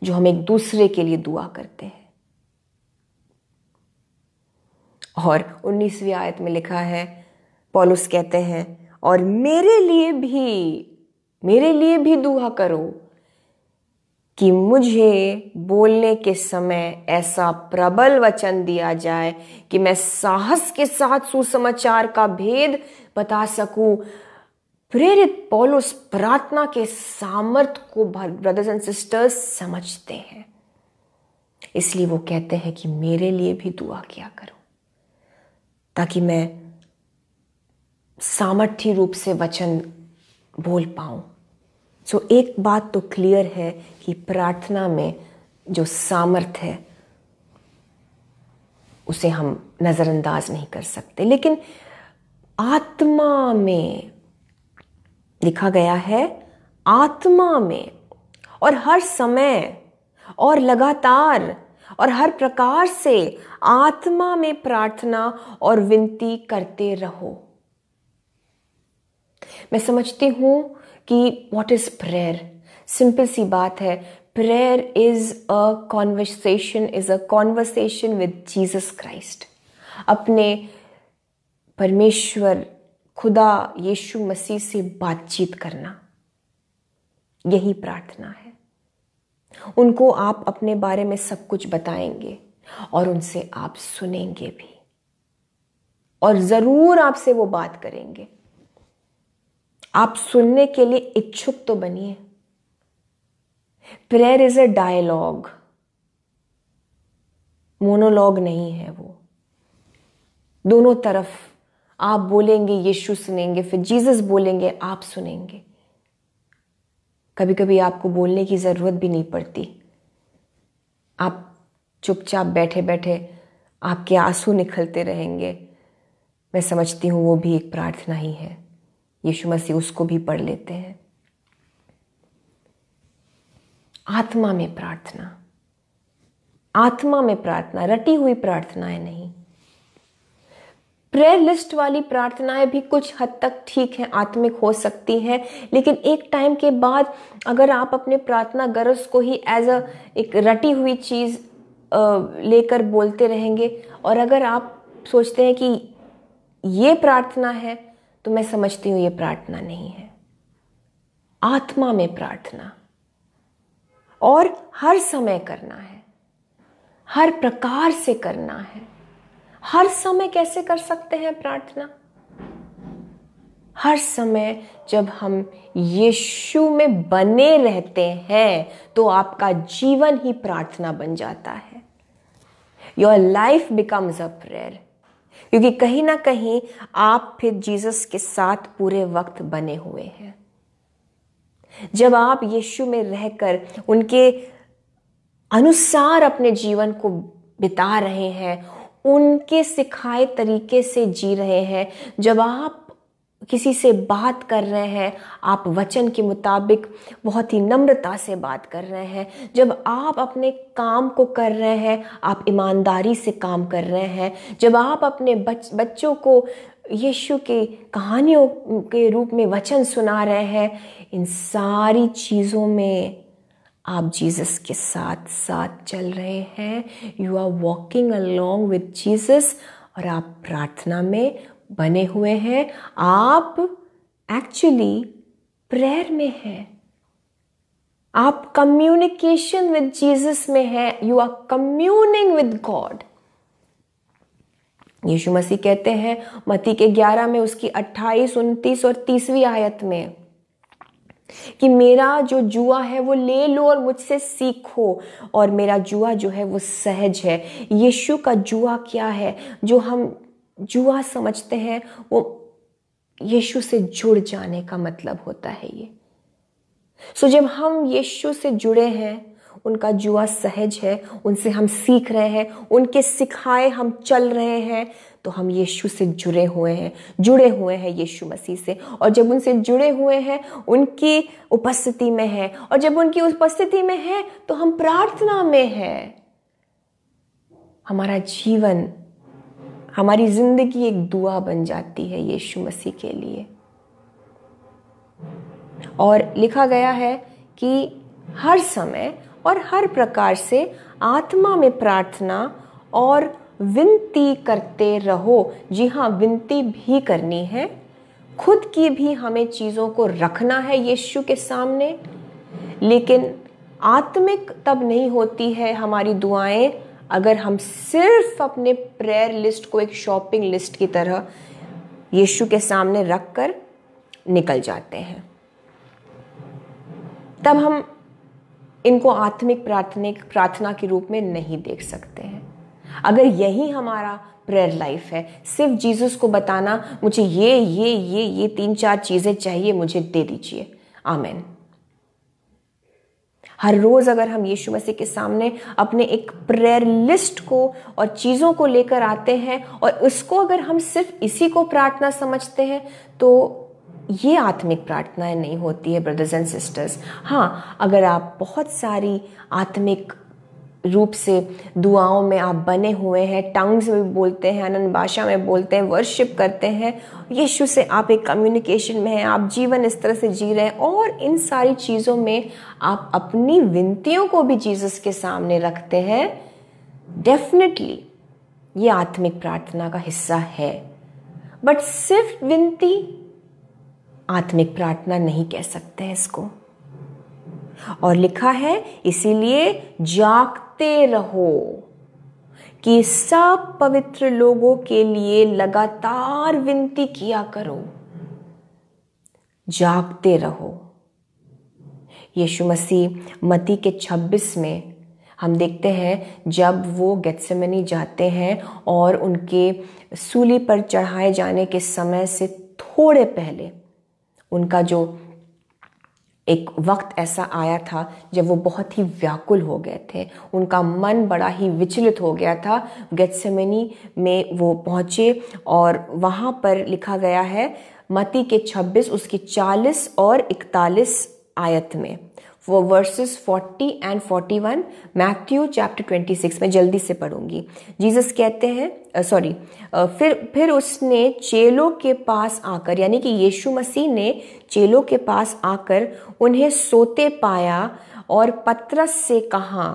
जो हम एक दूसरे के लिए दुआ करते हैं। और 19वीं आयत में लिखा है, पौलुस कहते हैं, और मेरे लिए भी दुआ करो कि मुझे बोलने के समय ऐसा प्रबल वचन दिया जाए कि मैं साहस के साथ सुसमाचार का भेद बता सकूं। प्रेरित पौलुस प्रार्थना के सामर्थ को ब्रदर्स एंड सिस्टर्स समझते हैं, इसलिए वो कहते हैं कि मेरे लिए भी दुआ किया करो, ताकि मैं सामर्थ्य रूप से वचन बोल पाऊं। सो एक बात तो क्लियर है कि प्रार्थना में जो सामर्थ है उसे हम नजरअंदाज नहीं कर सकते। लेकिन आत्मा में लिखा गया है, आत्मा में और हर समय और लगातार और हर प्रकार से आत्मा में प्रार्थना और विनती करते रहो। मैं समझती हूं कि व्हाट इज प्रेयर? सिंपल सी बात है, prayer is a conversation with Jesus Christ. अपने परमेश्वर खुदा यीशु मसीह से बातचीत करना। यही प्रार्थना है। उनको आप अपने बारे में सब कुछ बताएंगे और उनसे आप सुनेंगे भी, और जरूर आपसे वो बात करेंगे। आप सुनने के लिए इच्छुक तो बनिए। Prayer is a dialogue, monologue नहीं है वो। दोनों तरफ आप बोलेंगे, यीशु सुनेंगे, फिर जीसस बोलेंगे, आप सुनेंगे। कभी कभी आपको बोलने की जरूरत भी नहीं पड़ती। आप चुपचाप बैठे बैठे आपके आंसू निकलते रहेंगे। मैं समझती हूँ वो भी एक प्रार्थना ही है। यीशु मसीह उसको भी पढ़ लेते हैं। आत्मा में प्रार्थना, आत्मा में प्रार्थना, रटी हुई प्रार्थनाएं नहीं। प्रेयर लिस्ट वाली प्रार्थनाएं भी कुछ हद तक ठीक हैं, आत्मिक हो सकती हैं, लेकिन एक टाइम के बाद अगर आप अपने प्रार्थना गरज को ही एज अ एक रटी हुई चीज लेकर बोलते रहेंगे, और अगर आप सोचते हैं कि ये प्रार्थना है, तो मैं समझती हूँ ये प्रार्थना नहीं है। आत्मा में प्रार्थना, और हर समय करना है, हर प्रकार से करना है। हर समय कैसे कर सकते हैं प्रार्थना? हर समय जब हम यीशु में बने रहते हैं तो आपका जीवन ही प्रार्थना बन जाता है। Your life becomes a prayer, क्योंकि कहीं ना कहीं आप फिर जीसस के साथ पूरे वक्त बने हुए हैं। जब आप यीशु में रहकर उनके अनुसार अपने जीवन को बिता रहे हैं, उनके सिखाए तरीके से जी रहे हैं, जब आप किसी से बात कर रहे हैं, आप वचन के मुताबिक बहुत ही नम्रता से बात कर रहे हैं, जब आप अपने काम को कर रहे हैं, आप ईमानदारी से काम कर रहे हैं, जब आप अपने बच्चों को यीशु की कहानियों के रूप में वचन सुना रहे हैं, इन सारी चीज़ों में आप जीसस के साथ साथ चल रहे हैं। You are walking along with Jesus, और आप प्रार्थना में बने हुए हैं। आप एक्चुअली प्रेयर में हैं, आप कम्युनिकेशन विद जीसस में हैं। You are communing with God. Yeshu Masih कहते हैं मत्ती के 11 में उसकी 28, 29 और 30वीं आयत में कि मेरा जो जुआ है वो ले लो और मुझसे सीखो, और मेरा जुआ जो है वो सहज है। यीशु का जुआ क्या है? जो हम जुआ समझते हैं वो यीशु से जुड़ जाने का मतलब होता है ये। सो जब हम यीशु से जुड़े हैं, उनका जुआ सहज है, उनसे हम सीख रहे हैं, उनके सिखाए हम चल रहे हैं, तो हम यीशु से जुड़े हुए हैं यीशु मसीह से। और जब उनसे जुड़े हुए हैं, उनकी उपस्थिति में है, और जब उनकी उपस्थिति में है तो हम प्रार्थना में हैं। हमारा जीवन, हमारी जिंदगी एक दुआ बन जाती है यीशु मसीह के लिए। और लिखा गया है कि हर समय और हर प्रकार से आत्मा में प्रार्थना और विनती करते रहो। जी हाँ, विनती भी करनी है, खुद की भी हमें चीज़ों को रखना है यीशु के सामने। लेकिन आत्मिक तब नहीं होती है हमारी दुआएं अगर हम सिर्फ अपने प्रेयर लिस्ट को एक शॉपिंग लिस्ट की तरह यीशु के सामने रखकर निकल जाते हैं। तब हम इनको आत्मिक प्रार्थना के रूप में नहीं देख सकते हैं। अगर यही हमारा प्रेयर लाइफ है, सिर्फ जीसस को बताना मुझे ये 3-4 चीजें चाहिए, मुझे दे दीजिए, आमेन। हर रोज अगर हम यीशु मसीह के सामने अपने एक प्रेयर लिस्ट को और चीजों को लेकर आते हैं, और उसको अगर हम सिर्फ इसी को प्रार्थना समझते हैं, तो ये आत्मिक प्रार्थनाएं नहीं होती है ब्रदर्स एंड सिस्टर्स। हाँ, अगर आप बहुत सारी आत्मिक रूप से दुआओं में आप बने हुए हैं, टंग्स में बोलते हैं, अनन्य भाषा में बोलते हैं, वर्शिप करते हैं, यीशु से आप एक कम्युनिकेशन में हैं, आप जीवन इस तरह से जी रहे हैं, और इन सारी चीज़ों में आप अपनी विनतियों को भी जीसस के सामने रखते हैं, डेफिनेटली ये आत्मिक प्रार्थना का हिस्सा है। बट सिर्फ विनती आत्मिक प्रार्थना नहीं कह सकते हैं इसको। और लिखा है इसीलिए जागते रहो कि सब पवित्र लोगों के लिए लगातार विनती किया करो। जागते रहो। यीशु मसीह मत्ती के 26 में हम देखते हैं जब वो गेत्सेमनी जाते हैं और उनके सूली पर चढ़ाए जाने के समय से थोड़े पहले उनका जो एक वक्त ऐसा आया था जब वो बहुत ही व्याकुल हो गए थे, उनका मन बड़ा ही विचलित हो गया था। गेत्सेमनी में वो पहुँचे और वहाँ पर लिखा गया है मत्ती के 26 उसकी 40 और 41 आयत में, वो वर्सेस 40 एंड 41, मैथ्यू चैप्टर 26 में जल्दी से पढ़ूंगी। जीसस कहते हैं फिर उसने चेलों के पास आकर, यानी कि यीशु मसीह ने चेलों के पास आकर उन्हें सोते पाया और पतरस से कहा,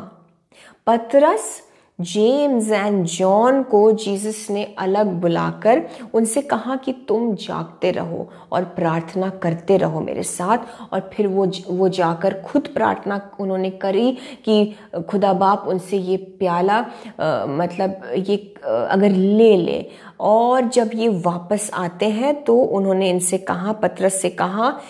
पतरस, जेम्स एंड जॉन को जीसस ने अलग बुलाकर उनसे कहा कि तुम जागते रहो और प्रार्थना करते रहो मेरे साथ। और फिर वो जाकर खुद प्रार्थना उन्होंने करी कि खुदा बाप उनसे ये प्याला अगर ले ले। और जब ये वापस आते हैं तो उन्होंने इनसे कहा, पतरस से कहा,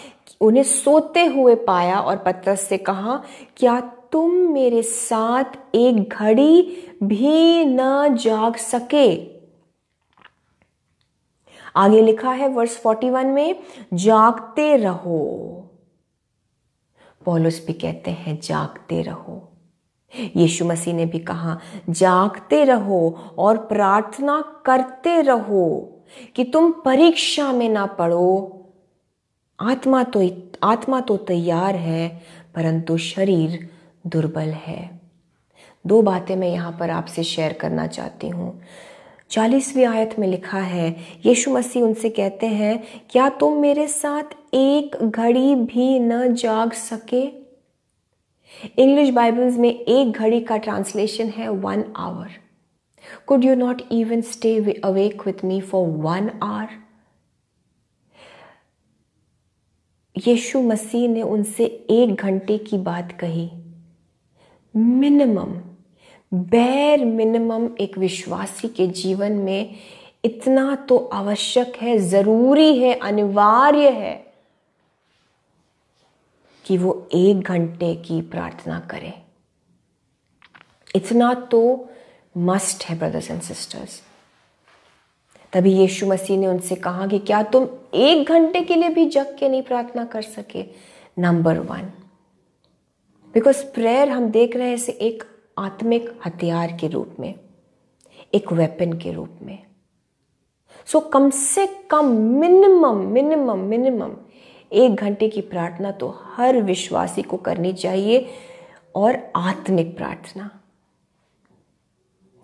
उन्हें सोते हुए पाया और पतरस से कहा, क्या तुम मेरे साथ एक घड़ी भी न जाग सके? आगे लिखा है वर्स 41 में, जागते रहो। पौलुस भी कहते हैं जागते रहो। यीशु मसीह ने भी कहा जागते रहो और प्रार्थना करते रहो कि तुम परीक्षा में ना पड़ो। आत्मा तो तैयार है परंतु शरीर दुर्बल है। दो बातें मैं यहाँ पर आपसे शेयर करना चाहती हूँ। 40वीं आयत में लिखा है, यीशु मसीह उनसे कहते हैं, क्या तुम मेरे साथ एक घड़ी भी न जाग सके? इंग्लिश बाइबल्स में एक घड़ी का ट्रांसलेशन है 1 hour। Could you not even stay awake with me for 1 hour? यीशु मसीह ने उनसे 1 घंटे की बात कही। बेर मिनिमम एक विश्वासी के जीवन में इतना तो आवश्यक है, जरूरी है, अनिवार्य है कि वो 1 घंटे की प्रार्थना करे। इतना तो मस्ट है ब्रदर्स एंड सिस्टर्स। तभी यीशु मसीह ने उनसे कहा कि क्या तुम 1 घंटे के लिए भी जग के नहीं प्रार्थना कर सके? नंबर 1, बिकॉज प्रेयर हम देख रहे हैं इसे एक आत्मिक हथियार के रूप में, एक वेपन के रूप में। सो कम से कम मिनिमम 1 घंटे की प्रार्थना तो हर विश्वासी को करनी चाहिए। और आत्मिक प्रार्थना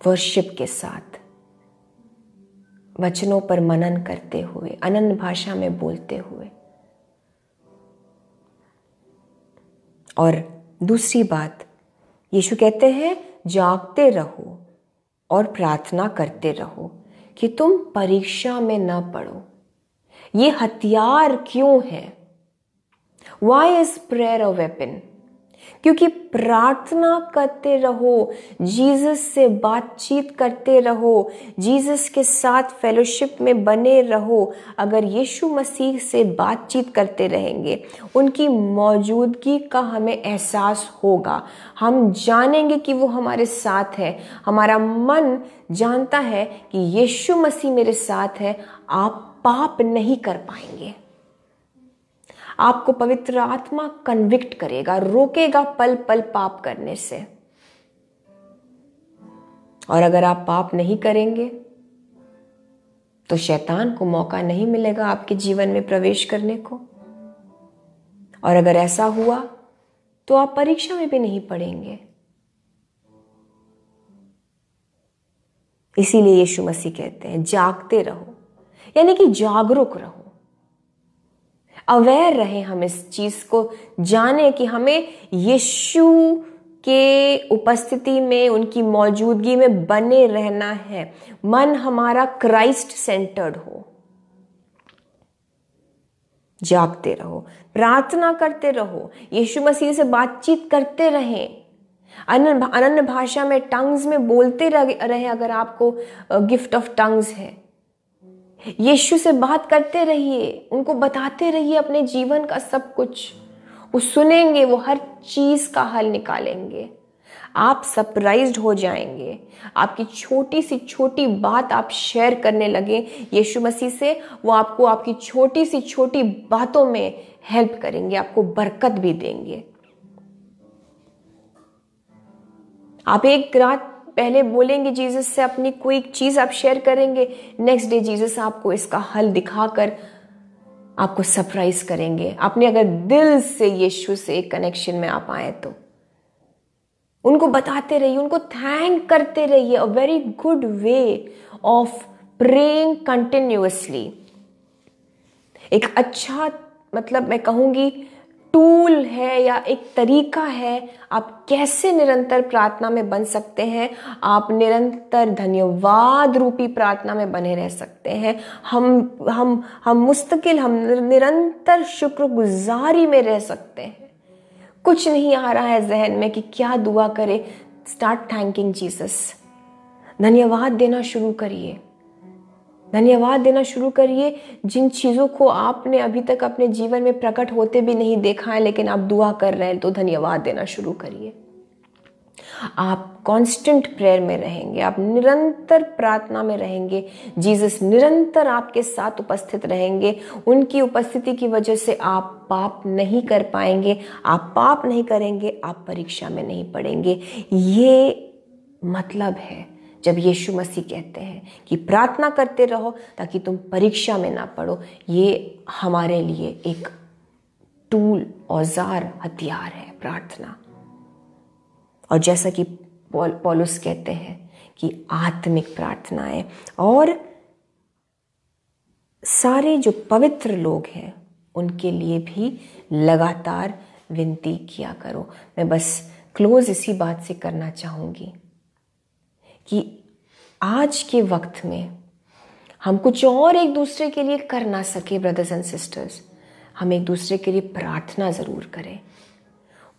वर्शिप के साथ, वचनों पर मनन करते हुए, अनन्य भाषा में बोलते हुए। और दूसरी बात, यीशु कहते हैं जागते रहो और प्रार्थना करते रहो कि तुम परीक्षा में न पड़ो। ये हथियार क्यों है? Why is prayer a weapon? क्योंकि प्रार्थना करते रहो, जीसस से बातचीत करते रहो, जीसस के साथ फेलोशिप में बने रहो। अगर यीशु मसीह से बातचीत करते रहेंगे, उनकी मौजूदगी का हमें एहसास होगा, हम जानेंगे कि वो हमारे साथ है। हमारा मन जानता है कि यीशु मसीह मेरे साथ है, आप पाप नहीं कर पाएंगे। आपको पवित्र आत्मा कन्विक्ट करेगा, रोकेगा पल पल पाप करने से। और अगर आप पाप नहीं करेंगे तो शैतान को मौका नहीं मिलेगा आपके जीवन में प्रवेश करने को। और अगर ऐसा हुआ तो आप परीक्षा में भी नहीं पड़ेंगे। इसीलिए यीशु मसीह कहते हैं जागते रहो, यानी कि जागरूक रहो, अवेयर रहे। हम इस चीज को जाने कि हमें यीशु के उपस्थिति में, उनकी मौजूदगी में बने रहना है। मन हमारा क्राइस्ट सेंटर्ड हो। जागते रहो, प्रार्थना करते रहो, यीशु मसीह से बातचीत करते रहें, अनन्य भाषा में, टंग्स में बोलते रहे। अगर आपको गिफ्ट ऑफ टंग्स है, यीशु से बात करते रहिए, उनको बताते रहिए अपने जीवन का सब कुछ। वो सुनेंगे, वो हर चीज का हल निकालेंगे। आप सरप्राइज्ड हो जाएंगे। आपकी छोटी सी छोटी बात आप शेयर करने लगे यीशु मसीह से, वो आपको आपकी छोटी सी छोटी बातों में हेल्प करेंगे, आपको बरकत भी देंगे। आप एक रात पहले बोलेंगे जीसस से, अपनी कोई चीज आप शेयर करेंगे, नेक्स्ट डे जीसस आपको इसका हल दिखाकर आपको सरप्राइज करेंगे। आपने अगर दिल से यीशु से एक कनेक्शन में आप आए तो उनको बताते रहिए, उनको थैंक करते रहिए। A very good way of praying continuously, एक अच्छा मतलब मैं कहूंगी टूल है या एक तरीका है आप कैसे निरंतर प्रार्थना में बन सकते हैं। आप निरंतर धन्यवाद रूपी प्रार्थना में बने रह सकते हैं। हम मुस्तकिल, हम निरंतर शुक्रगुजारी में रह सकते हैं। कुछ नहीं आ रहा है जहन में कि क्या दुआ करे, स्टार्ट थैंकिंग जीसस। धन्यवाद देना शुरू करिए, धन्यवाद देना शुरू करिए। जिन चीज़ों को आपने अभी तक अपने जीवन में प्रकट होते भी नहीं देखा है, लेकिन आप दुआ कर रहे हैं, तो धन्यवाद देना शुरू करिए। आप कांस्टेंट प्रेयर में रहेंगे, आप निरंतर प्रार्थना में रहेंगे, जीसस निरंतर आपके साथ उपस्थित रहेंगे। उनकी उपस्थिति की वजह से आप पाप नहीं कर पाएंगे, आप पाप नहीं करेंगे, आप परीक्षा में नहीं पड़ेंगे। ये मतलब है जब यीशु मसीह कहते हैं कि प्रार्थना करते रहो ताकि तुम परीक्षा में ना पड़ो। ये हमारे लिए एक टूल, औजार, हथियार है प्रार्थना। और जैसा कि पौलुस कहते हैं कि आत्मिक प्रार्थनाएं, और सारे जो पवित्र लोग हैं उनके लिए भी लगातार विनती किया करो। मैं बस क्लोज इसी बात से करना चाहूंगी कि आज के वक्त में हम कुछ और एक दूसरे के लिए कर ना सके ब्रदर्स एंड सिस्टर्स, हम एक दूसरे के लिए प्रार्थना जरूर करें।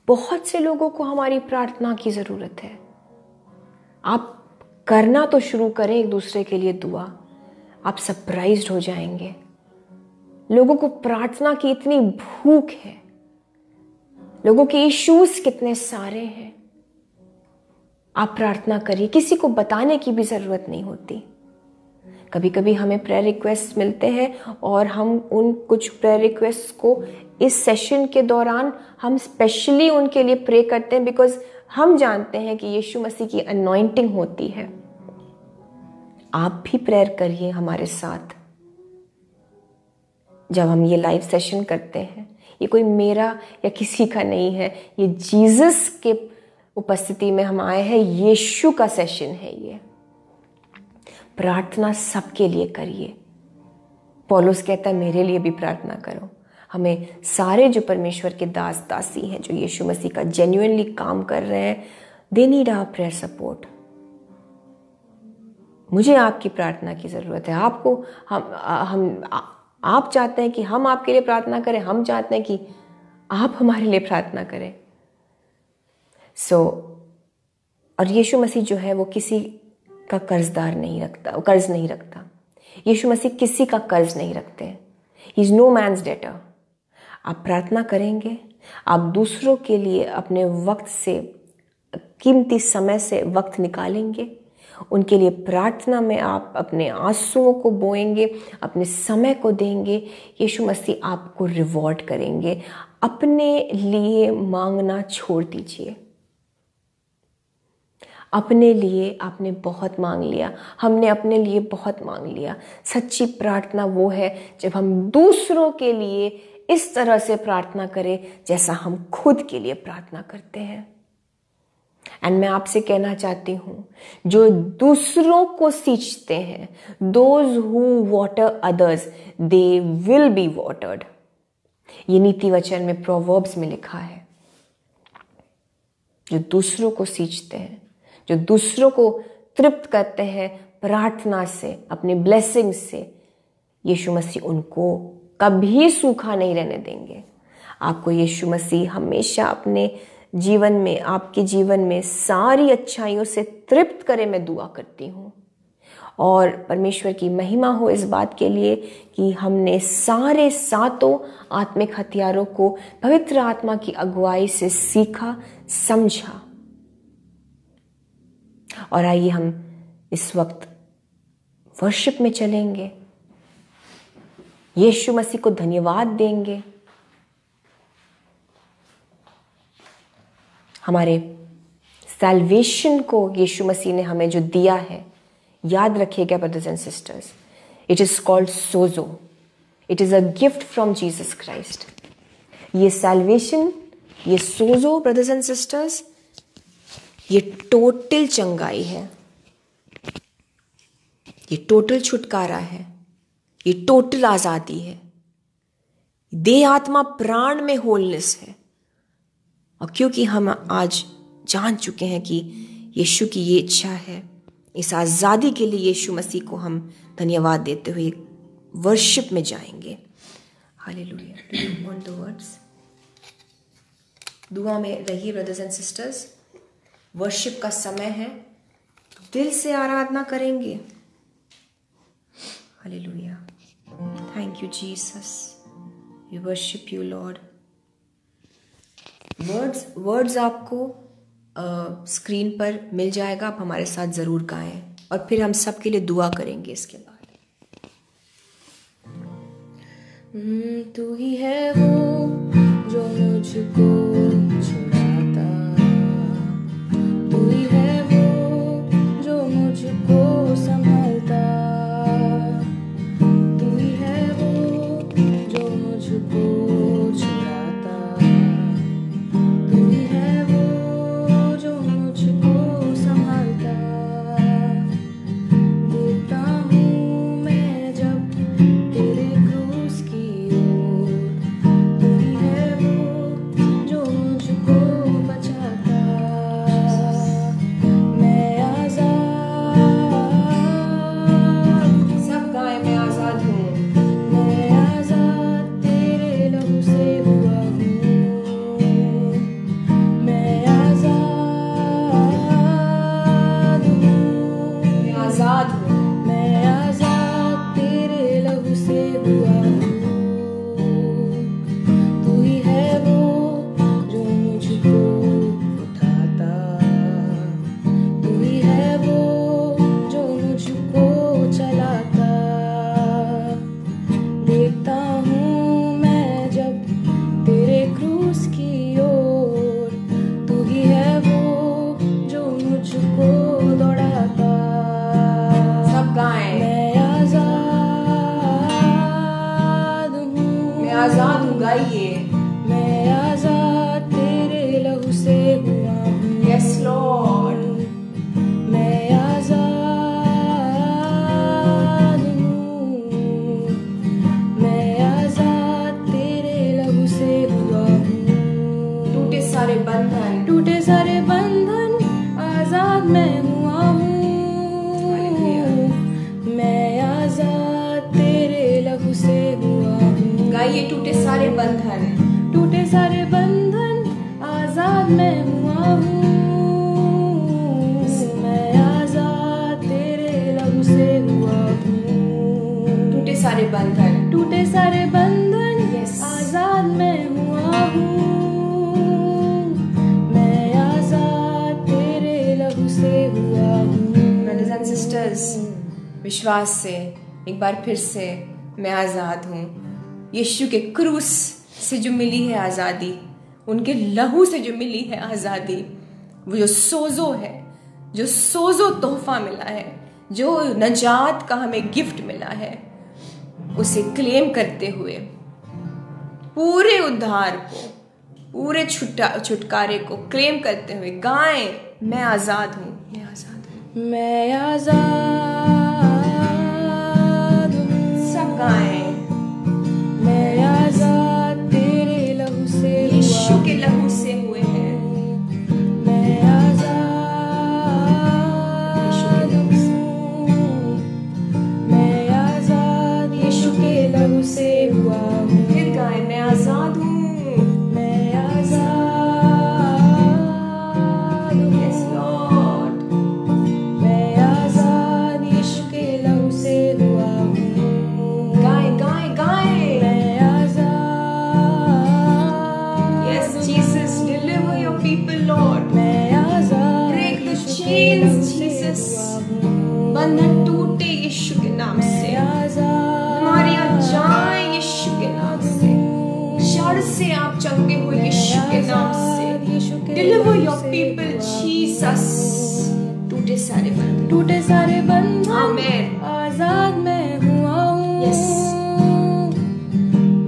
बहुत से लोगों को हमारी प्रार्थना की जरूरत है। आप करना तो शुरू करें एक दूसरे के लिए दुआ, आप सरप्राइज्ड हो जाएंगे। लोगों को प्रार्थना की इतनी भूख है, लोगों के इश्यूज कितने सारे हैं। आप प्रार्थना करिए, किसी को बताने की भी जरूरत नहीं होती। कभी कभी हमें प्रेयर रिक्वेस्ट मिलते हैं और हम उन कुछ प्रेयर रिक्वेस्ट को इस सेशन के दौरान हम स्पेशली उनके लिए प्रे करते हैं, बिकॉज हम जानते हैं कि यीशु मसीह की अनॉइंटिंग होती है। आप भी प्रेयर करिए हमारे साथ जब हम ये लाइव सेशन करते हैं। ये कोई मेरा या किसी का नहीं है, ये जीसस के उपस्थिति में हम आए हैं, यीशु का सेशन है ये। प्रार्थना सबके लिए करिए। पौलुस कहता है मेरे लिए भी प्रार्थना करो। हमें सारे जो परमेश्वर के दास दासी हैं, जो यीशु मसीह का जेन्युइनली काम कर रहे हैं, they need our prayer support. मुझे आपकी प्रार्थना की जरूरत है। आपको आप चाहते हैं कि हम आपके लिए प्रार्थना करें, हम चाहते हैं कि आप हमारे लिए प्रार्थना करें। और यीशु मसीह जो है वो किसी का कर्जदार नहीं रखता, कर्ज नहीं रखता। यीशु मसीह किसी का कर्ज नहीं रखते। He is no man's debtor. आप प्रार्थना करेंगे, आप दूसरों के लिए अपने वक्त से, कीमती समय से वक्त निकालेंगे, उनके लिए प्रार्थना में आप अपने आंसुओं को बोएंगे, अपने समय को देंगे। यीशु मसीह आपको रिवॉर्ड करेंगे। अपने लिए मांगना छोड़ दीजिए। अपने लिए आपने बहुत मांग लिया, हमने अपने लिए बहुत मांग लिया। सच्ची प्रार्थना वो है जब हम दूसरों के लिए इस तरह से प्रार्थना करें जैसा हम खुद के लिए प्रार्थना करते हैं। एंड मैं आपसे कहना चाहती हूं, जो दूसरों को सींचते हैं, those who water others they will be watered. ये नीति वचन में, प्रोवर्ब्स में लिखा है। जो दूसरों को सींचते हैं, जो दूसरों को तृप्त करते हैं प्रार्थना से, अपने ब्लेसिंग से, यीशु मसीह उनको कभी सूखा नहीं रहने देंगे। आपको यीशु मसीह हमेशा अपने जीवन में, आपके जीवन में सारी अच्छाइयों से तृप्त करे, मैं दुआ करती हूँ। और परमेश्वर की महिमा हो इस बात के लिए कि हमने सारे 7 आत्मिक हथियारों को पवित्र आत्मा की अगुवाई से सीखा, समझा। और आइए हम इस वक्त वर्शिप में चलेंगे, यीशु मसीह को धन्यवाद देंगे। हमारे सैल्वेशन को यीशु मसीह ने हमें जो दिया है, याद रखिएगा brothers and sisters, it is called Sojat. It is a gift from Jesus Christ. ये सैल्वेशन, ये सोजो ब्रदर्स एंड सिस्टर्स, ये टोटल चंगाई है, ये टोटल छुटकारा है, ये टोटल आजादी है, देह आत्मा प्राण में होलनेस है। और क्योंकि हम आज जान चुके हैं कि यीशु की ये इच्छा है, इस आज़ादी के लिए यीशु मसीह को हम धन्यवाद देते हुए वर्शिप में जाएंगे। Hallelujah. Do you want the words? दुआ में रहिए ब्रदर्स एंड सिस्टर्स। वर्शिप का समय है, दिल से आराधना करेंगे। Hallelujah. Thank you Jesus, we worship you Lord. Words आपको स्क्रीन पर मिल जाएगा, आप हमारे साथ ज़रूर गाएं और फिर हम सब के लिए दुआ करेंगे इसके बाद। तू ही है वो जो मुझको छुड़ाता, तू ही है वो जो मुझको संभालता, तू ही है वो जो मुझको विश्वास से एक बार फिर से मैं आज़ाद हूँ। यीशु के क्रूस से जो मिली है आज़ादी, उनके लहू से जो मिली है आज़ादी, वो जो सोजो है, जो सोजो तोहफा मिला है, जो नजात का हमें गिफ्ट मिला है, उसे क्लेम करते हुए पूरे उद्धार को, पूरे छुटकारे को क्लेम करते हुए गाएं, मैं आज़ाद हूँ, मैं आज़ाद हूँ, मैं आज़ाद। गाएं, मैं आजाद तेरे लहू से, यीशु के लहू से हुए हैं। मैं आजाद यीशु के लहू से, मैं आजाद यीशु के लहू से हुआ। chains Jesus, बंधन टूटे यीशु के नाम से, बीमारियां जाए यीशु के नाम से, जड़ से आप चंगे हो यीशु के नाम से। Deliver your people Jesus, टूटे सारे बंधन, आमेन। आजाद मैं हुआ हूँ, यस,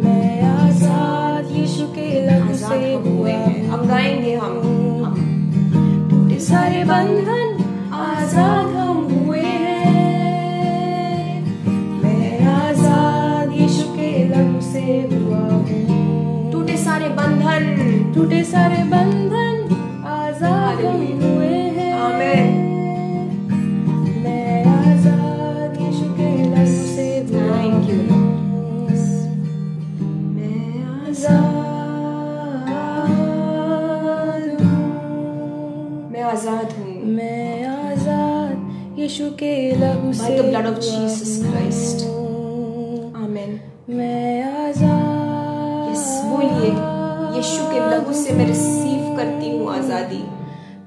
मैं आजाद यीशु के लहू आजाद से हम हुए हैं। अब गाएंगे हम टूटे सारे बंधन, आजाद हम हुए हैं, मैं आजाद यीशु के लहू से हुआ हूँ। टूटे सारे बंधन, टूटे सारे बंधन, आजाद हम हुए हैं, आमेन। मैं आजाद यीशु के लहू से हुआ Thank you, हूँ। मैं आजाद हूँ, मैं आजाद यीशु के लहू से by the blood of Jesus Christ, हूँ। आमेन। मैं आजाद, यस, बोलिए, यीशु के लहू से मैं रिसीव करती हूँ आजादी।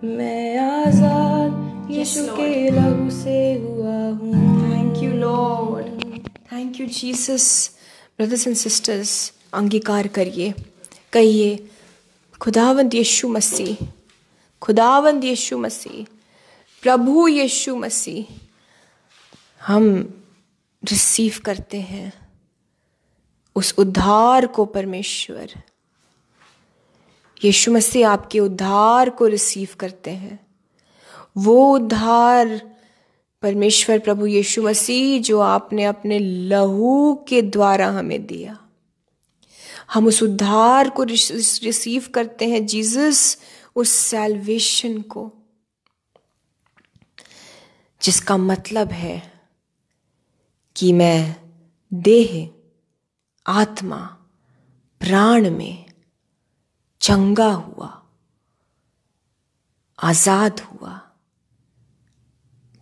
मैं आजाद यीशु Lord. के लहू से हुआ हूँ। Thank you Lord, thank you Jesus. Brothers and sisters, अंगीकार करिए, कहिए, खुदावंद यीशु मसीह, खुदावंद यीशु मसीह, प्रभु यीशु मसीह, हम रिसीव करते हैं उस उद्धार को। परमेश्वर यीशु मसीह आपके उद्धार को रिसीव करते हैं, वो उद्धार परमेश्वर प्रभु यीशु मसीह जो आपने अपने लहू के द्वारा हमें दिया। हम उस उद्धार को रिसीव करते हैं जीसस, उस सैल्वेशन को, जिसका मतलब है कि मैं देह, आत्मा, प्राण में चंगा हुआ, आजाद हुआ,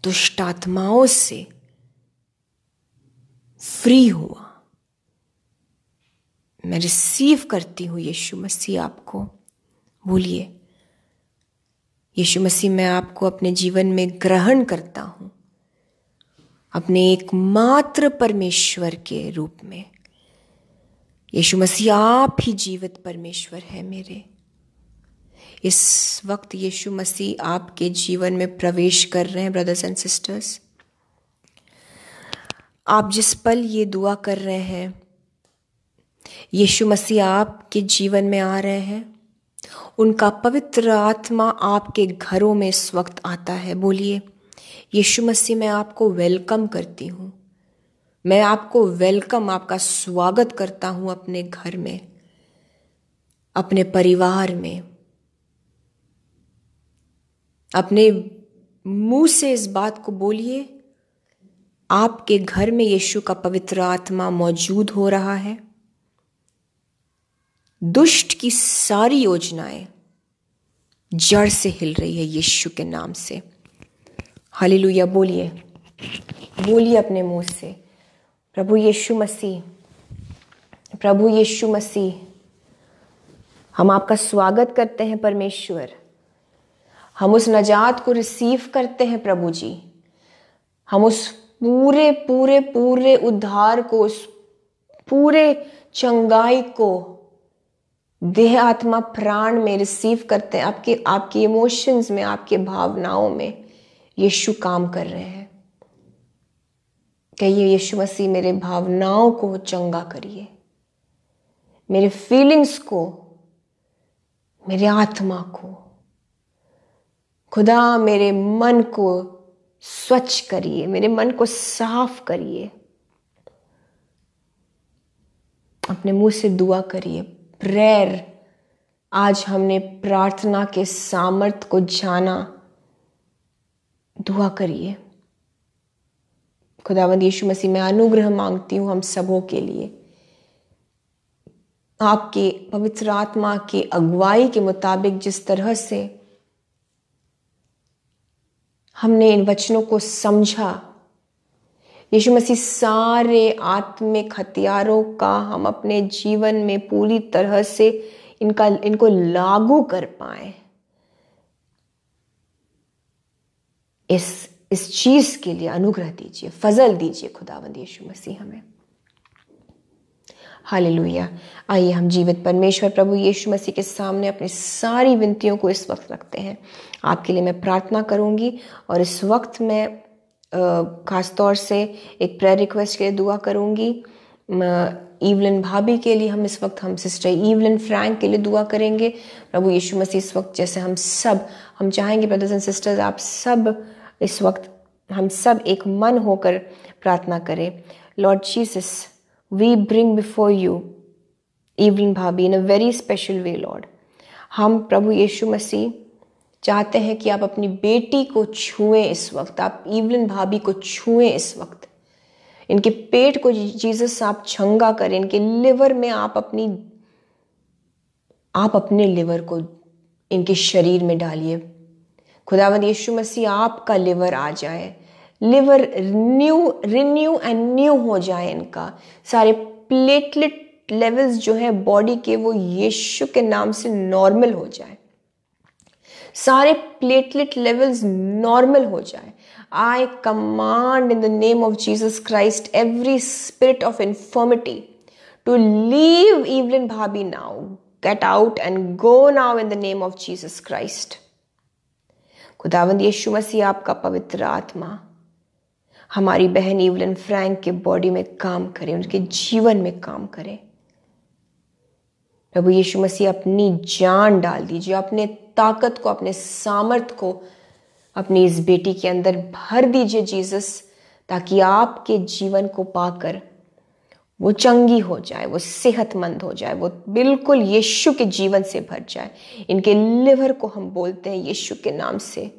दुष्ट आत्माओं से फ्री हुआ। मैं रिसीव करती हूँ यीशु मसीह आपको। बोलिए, यीशु मसीह, मैं आपको अपने जीवन में ग्रहण करता हूँ, अपने एकमात्र परमेश्वर के रूप में। यीशु मसीह, आप ही जीवित परमेश्वर है मेरे। इस वक्त यीशु मसीह आपके जीवन में प्रवेश कर रहे हैं। ब्रदर्स एंड सिस्टर्स, आप जिस पल ये दुआ कर रहे हैं, यीशु मसीह आपके जीवन में आ रहे हैं, उनका पवित्र आत्मा आपके घरों में इस वक्त आता है। बोलिए, यीशु मसीह, मैं आपको वेलकम करती हूँ, मैं आपको वेलकम, आपका स्वागत करता हूँ अपने घर में, अपने परिवार में। अपने मुंह से इस बात को बोलिए, आपके घर में यीशु का पवित्र आत्मा मौजूद हो रहा है। दुष्ट की सारी योजनाएं जड़ से हिल रही है यीशु के नाम से। हालेलुया। बोलिए, बोलिए अपने मुंह से, प्रभु यीशु मसीह, प्रभु यीशु मसीह, हम आपका स्वागत करते हैं परमेश्वर। हम उस नजात को रिसीव करते हैं प्रभु जी। हम उस पूरे पूरे पूरे उद्धार को, उस पूरे चंगाई को देह, आत्मा, प्राण में रिसीव करते हैं। आपके इमोशंस में, आपके भावनाओं में यीशु काम कर रहे हैं। कहिए, यीशु मसीह, मेरे भावनाओं को चंगा करिए, मेरे फीलिंग्स को, मेरे आत्मा को। खुदा, मेरे मन को स्वच्छ करिए, मेरे मन को साफ करिए। अपने मुंह से दुआ करिए। प्रेयर, आज हमने प्रार्थना के सामर्थ को जाना। दुआ करिए। खुदावंद यीशु मसीह, मैं अनुग्रह मांगती हूं हम सबों के लिए। आपके पवित्र आत्मा की अगुवाई के मुताबिक जिस तरह से हमने इन वचनों को समझा, यीशु मसीह, सारे आत्मिक हथियारों का हम अपने जीवन में पूरी तरह से इनको लागू कर पाए। इस चीज के लिए अनुग्रह दीजिए, फजल दीजिए खुदावंद यीशु मसीह हमें। हालेलुया। आइए हम जीवित परमेश्वर प्रभु यीशु मसीह के सामने अपनी सारी विनतियों को इस वक्त रखते हैं। आपके लिए मैं प्रार्थना करूंगी और इस वक्त मैं खास तौर से एक प्रेयर रिक्वेस्ट के लिए दुआ करूंगी। ईवलिन भाभी के लिए हम इस वक्त, हम सिस्टर ईवलिन फ्रैंक के लिए दुआ करेंगे। प्रभु यीशु मसीह इस वक्त जैसे हम चाहेंगे ब्रदर्स एंड सिस्टर्स, आप सब इस वक्त हम सब एक मन होकर प्रार्थना करें। Lord Jesus, we bring before you Evelyn भाभी in a very special way Lord. हम प्रभु यीशु मसीह चाहते हैं कि आप अपनी बेटी को छुएं इस वक्त, आप ईवलिन भाभी को छुएं इस वक्त। इनके पेट को जीसस आप छंगा करें, इनके लिवर में आप अपने लिवर को इनके शरीर में डालिए। खुदावंद यीशु मसीह आपका लिवर आ जाए, लिवर रिन्यू एंड न्यू हो जाए। इनका सारे प्लेटलेट लेवल्स जो है बॉडी के, वो यीशु के नाम से नॉर्मल हो जाए। सारे प्लेटलेट लेवल्स नॉर्मल हो जाए। I command in the name of Jesus Christ every spirit of infirmity to leave Evelyn Bhabhi now. Get out and go now in the name of Jesus Christ. खुदावंद यीशु मसीह आपका पवित्र आत्मा हमारी बहन ईवलिन Frank के body में काम करे, उनके जीवन में काम करे। प्रभु यीशु मसीह अपनी जान डाल दीजिए, अपने ताकत को, अपने सामर्थ को अपनी इस बेटी के अंदर भर दीजिए जीसस, ताकि आपके जीवन को पाकर वो चंगी हो जाए, वो सेहतमंद हो जाए, वो बिल्कुल यीशु के जीवन से भर जाए। इनके लिवर को हम बोलते हैं यीशु के नाम से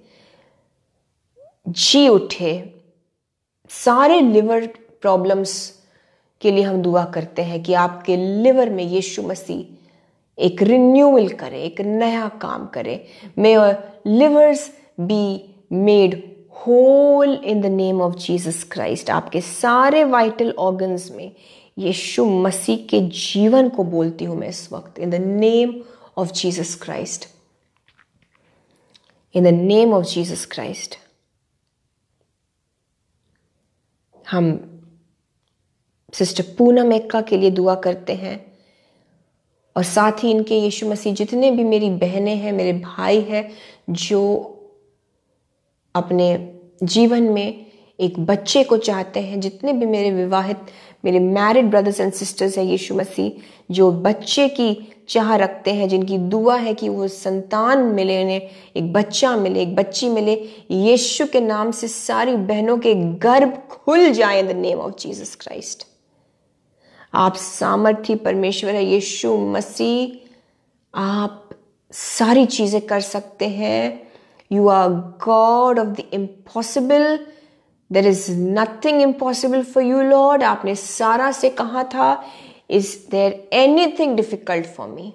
जी उठे। सारे लिवर प्रॉब्लम्स के लिए हम दुआ करते हैं कि आपके लिवर में यीशु मसीह एक रिन्यूअल करे, एक नया काम करे। May livers be made whole in the name of Jesus Christ. आपके सारे वाइटल ऑर्गन्स में यीशु मसीह के जीवन को बोलती हूं मैं इस वक्त, in the name of Jesus Christ, in the name of Jesus Christ. हम सिस्टर पूनम एक्का के लिए दुआ करते हैं और साथ ही इनके यीशु मसीह जितने भी मेरी बहनें हैं, मेरे भाई हैं, जो अपने जीवन में एक बच्चे को चाहते हैं, जितने भी मेरे मैरिड ब्रदर्स एंड सिस्टर्स हैं यीशु मसीह, जो बच्चे की चाह रखते हैं, जिनकी दुआ है कि वो संतान मिले, उन्हें एक बच्चा मिले, एक बच्ची मिले, यीशु के नाम से सारी बहनों के गर्भ खुल जाए इन the name of Jesus Christ. आप सामर्थी परमेश्वर है यीशु मसीह, आप सारी चीजें कर सकते हैं। You are God of the impossible. There is nothing impossible for you, Lord. आपने सारा से कहा था, Is there anything difficult for me?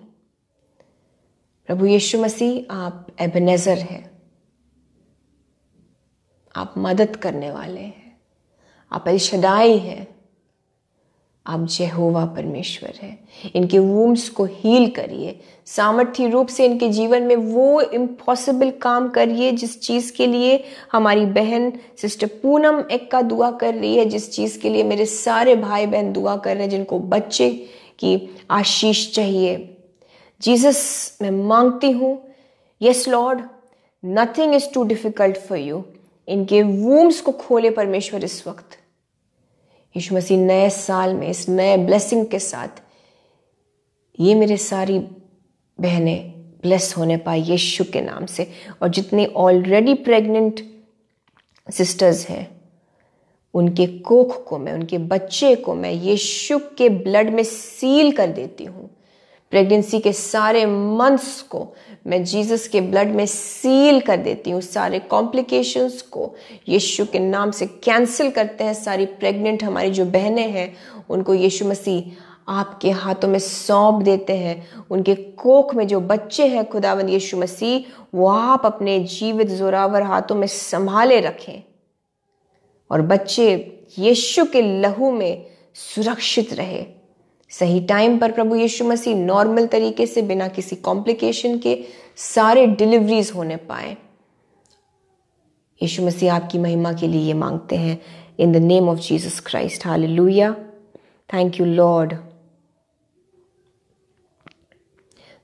प्रभु यीशु मसीह, आप एबेनेजर हैं, आप मदद करने वाले हैं, आप एल शदाई हैं, आप यहोवा परमेश्वर हैं। इनके वूम्स को हील करिए, सामर्थ्य रूप से इनके जीवन में वो इम्पॉसिबल काम करिए जिस चीज़ के लिए हमारी बहन सिस्टर पूनम एक्का दुआ कर रही है, जिस चीज़ के लिए मेरे सारे भाई बहन दुआ कर रहे हैं, जिनको बच्चे की आशीष चाहिए। जीसस, मैं मांगती हूँ, yes Lord, nothing is too difficult for you. इनके वूम्स को खोले परमेश्वर इस वक्त। यीशु मसीह, नए साल में इस नए ब्लेसिंग के साथ ये मेरे सारी बहनें ब्लेस होने पाए यीशु के नाम से। और जितने ऑलरेडी प्रेग्नेंट सिस्टर्स हैं, उनके कोख को मैं, उनके बच्चे को मैं यीशु के ब्लड में सील कर देती हूँ। प्रेगनेंसी के सारे मंथ्स को मैं जीसस के ब्लड में सील कर देती हूँ। सारे कॉम्प्लिकेशंस को यीशु के नाम से कैंसिल करते हैं। सारी प्रेग्नेंट हमारी जो बहनें हैं, उनको यीशु मसीह आपके हाथों में सौंप देते हैं। उनके कोख में जो बच्चे हैं, खुदावंद यीशु मसीह, वो आप अपने जीवित जोरावर हाथों में संभाले रखें और बच्चे यीशु के लहू में सुरक्षित रहे। सही टाइम पर प्रभु यीशु मसीह नॉर्मल तरीके से, बिना किसी कॉम्प्लिकेशन के, सारे डिलीवरीज होने पाए। यीशु मसीह आपकी महिमा के लिए ये मांगते हैं, इन the name of Jesus Christ, hallelujah. Thank you Lord,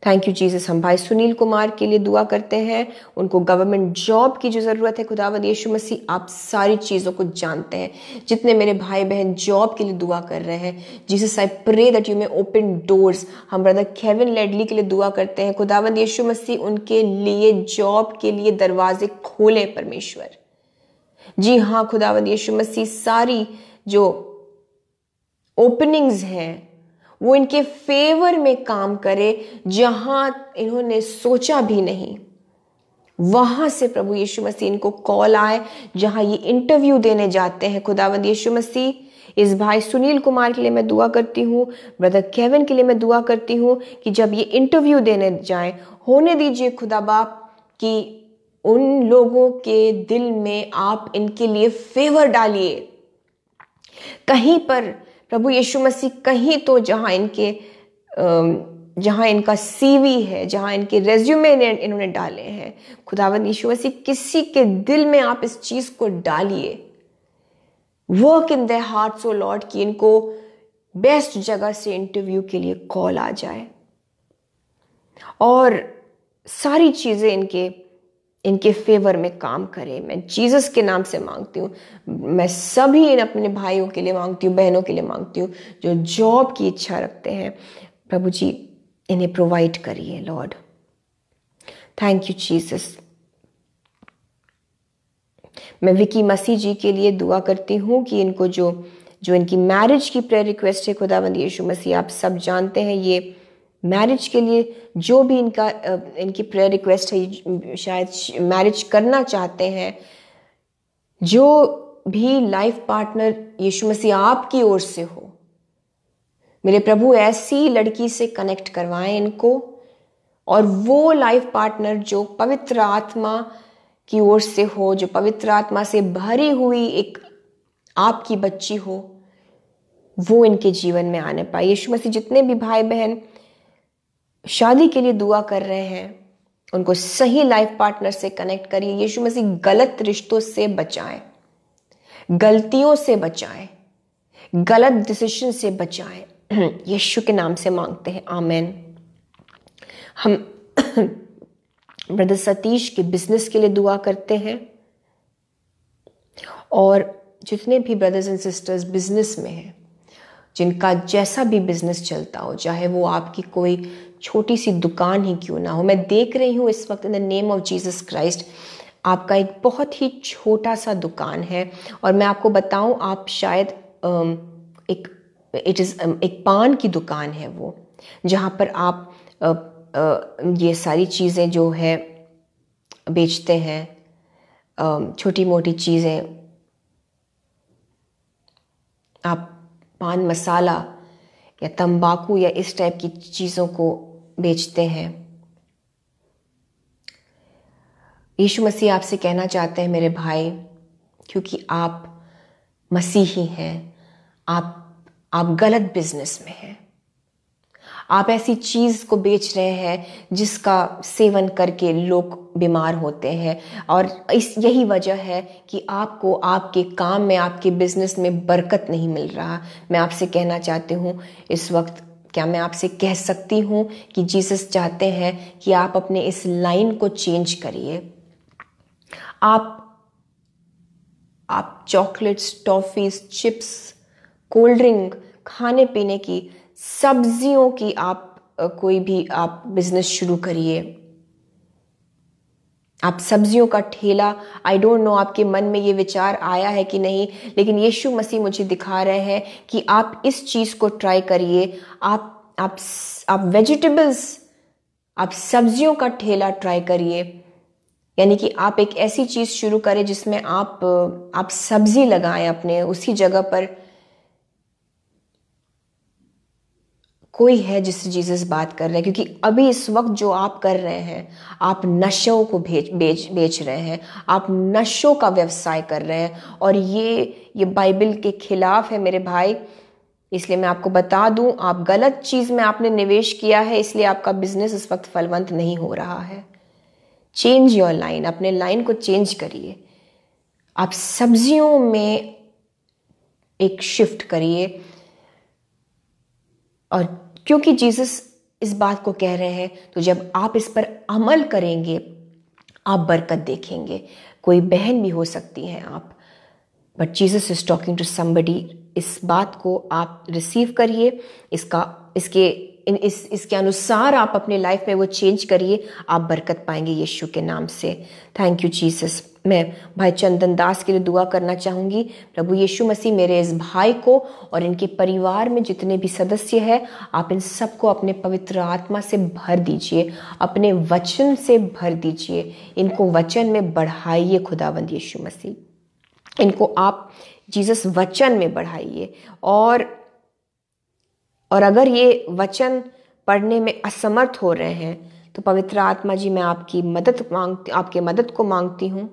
thank you Jesus. हम भाई सुनील कुमार के लिए दुआ करते हैं, उनको गवर्नमेंट जॉब की जो ज़रूरत है, खुदावंद यीशु मसीह आप सारी चीज़ों को जानते हैं। जितने मेरे भाई बहन जॉब के लिए दुआ कर रहे हैं, Jesus I pray that you may open doors. हम ब्रदर केविन लेडली के लिए दुआ करते हैं, खुदावंद यीशु मसीह उनके लिए जॉब के लिए दरवाजे खोले परमेश्वर। जी हाँ खुदावंद यीशु मसीह, सारी जो ओपनिंग्स हैं वो इनके फेवर में काम करे, जहां इन्होंने सोचा भी नहीं वहां से प्रभु यीशु मसीह इनको कॉल आए, जहां ये इंटरव्यू देने जाते हैं। खुदावंद यीशु मसीह इस भाई सुनील कुमार के लिए मैं दुआ करती हूँ, ब्रदर केविन के लिए मैं दुआ करती हूँ कि जब ये इंटरव्यू देने जाएं, होने दीजिए खुदा बाप कि उन लोगों के दिल में आप इनके लिए फेवर डालिए। कहीं पर प्रभु यीशु मसीह, कहीं तो जहां इनका सीवी है, जहां इनके रेज्यूमे इन्होंने डाले हैं, खुदावंद यीशु मसीह किसी के दिल में आप इस चीज को डालिए, work in their hearts O Lord, कि इनको बेस्ट जगह से इंटरव्यू के लिए कॉल आ जाए और सारी चीजें इनके फेवर में काम करे। मैं जीसस के नाम से मांगती हूँ, मैं सभी इन अपने भाइयों के लिए मांगती हूँ, बहनों के लिए मांगती हूँ जो जॉब की इच्छा रखते हैं, प्रभु जी इन्हें प्रोवाइड करिए लॉर्ड। Thank you Jesus. मैं विकी मसीह जी के लिए दुआ करती हूँ कि इनको जो इनकी मैरिज की प्रेयर रिक्वेस्ट है, खुदावंद यीशु मसीह आप सब जानते हैं, ये मैरिज के लिए जो भी इनकी प्रेयर रिक्वेस्ट है, शायद मैरिज करना चाहते हैं, जो भी लाइफ पार्टनर यीशु मसीह आपकी ओर से हो, मेरे प्रभु ऐसी लड़की से कनेक्ट करवाएं इनको, और वो लाइफ पार्टनर जो पवित्र आत्मा की ओर से हो, जो पवित्र आत्मा से भरी हुई एक आपकी बच्ची हो, वो इनके जीवन में आने पाए। यीशु मसीह जितने भी भाई बहन शादी के लिए दुआ कर रहे हैं, उनको सही लाइफ पार्टनर से कनेक्ट करिए। यीशु मसीह गलत रिश्तों से बचाएं, गलतियों से बचाएं, गलत डिसीजन से बचाएं। यीशु के नाम से मांगते हैं, आमीन। हम ब्रदर सतीश के बिजनेस के लिए दुआ करते हैं, और जितने भी ब्रदर्स एंड सिस्टर्स बिजनेस में हैं, जिनका जैसा भी बिजनेस चलता हो, चाहे वो आपकी कोई छोटी सी दुकान ही क्यों ना हो, मैं देख रही हूँ इस वक्त in the name of Jesus Christ आपका एक बहुत ही छोटा सा दुकान है, और मैं आपको बताऊं, आप शायद एक पान की दुकान है वो, जहाँ पर आप ये सारी चीज़ें जो है बेचते हैं, छोटी मोटी चीज़ें, आप पान मसाला या तंबाकू या इस टाइप की चीज़ों को बेचते हैं। यीशु मसीह आपसे कहना चाहते हैं मेरे भाई, क्योंकि आप मसीही हैं, आप गलत बिजनेस में हैं, आप ऐसी चीज़ को बेच रहे हैं जिसका सेवन करके लोग बीमार होते हैं, और यही वजह है कि आपको आपके काम में, आपके बिजनेस में बरकत नहीं मिल रहा। मैं आपसे कहना चाहती हूँ इस वक्त, क्या मैं आपसे कह सकती हूँ कि जीसस चाहते हैं कि आप अपने इस लाइन को चेंज करिए। आप chocolates, toffees, chips, cold drink, खाने पीने की, सब्जियों की आप कोई भी आप बिजनेस शुरू करिए। आप सब्जियों का ठेला, आई डोंट नो आपके मन में ये विचार आया है कि नहीं, लेकिन यीशु मसीह मुझे दिखा रहे हैं कि आप इस चीज को ट्राई करिए। आप वेजिटेबल्स, आप सब्जियों का ठेला ट्राई करिए, यानी कि आप एक ऐसी चीज शुरू करें जिसमें आप सब्जी लगाएं अपने उसी जगह पर। कोई है जिससे जीसस बात कर रहे हैं, क्योंकि अभी इस वक्त जो आप कर रहे हैं, आप नशों को बेच रहे हैं, आप नशों का व्यवसाय कर रहे हैं, और ये बाइबल के खिलाफ है मेरे भाई। इसलिए मैं आपको बता दूं, आप गलत चीज में आपने निवेश किया है, इसलिए आपका बिजनेस इस वक्त फलवंत नहीं हो रहा है। चेंज योर लाइन, अपने लाइन को चेंज करिए। आप सब्जियों में एक शिफ्ट करिए। और क्योंकि जीसस इस बात को कह रहे हैं, तो जब आप इस पर अमल करेंगे आप बरकत देखेंगे। कोई बहन भी हो सकती हैं आप, but Jesus is talking to somebody. इस बात को आप रिसीव करिए, इसके अनुसार आप अपने लाइफ में वो चेंज करिए, आप बरकत पाएंगे यीशु के नाम से। Thank you Jesus. मैं भाई चंदन दास के लिए दुआ करना चाहूँगी। प्रभु यीशु मसीह, मेरे इस भाई को और इनके परिवार में जितने भी सदस्य हैं, आप इन सबको अपने पवित्र आत्मा से भर दीजिए, अपने वचन से भर दीजिए। इनको वचन में बढ़ाइए खुदावंद यीशु मसीह। इनको आप जीसस वचन में बढ़ाइए। और अगर ये वचन पढ़ने में असमर्थ हो रहे हैं, तो पवित्र आत्मा जी, मैं आपके मदद को मांगती हूँ।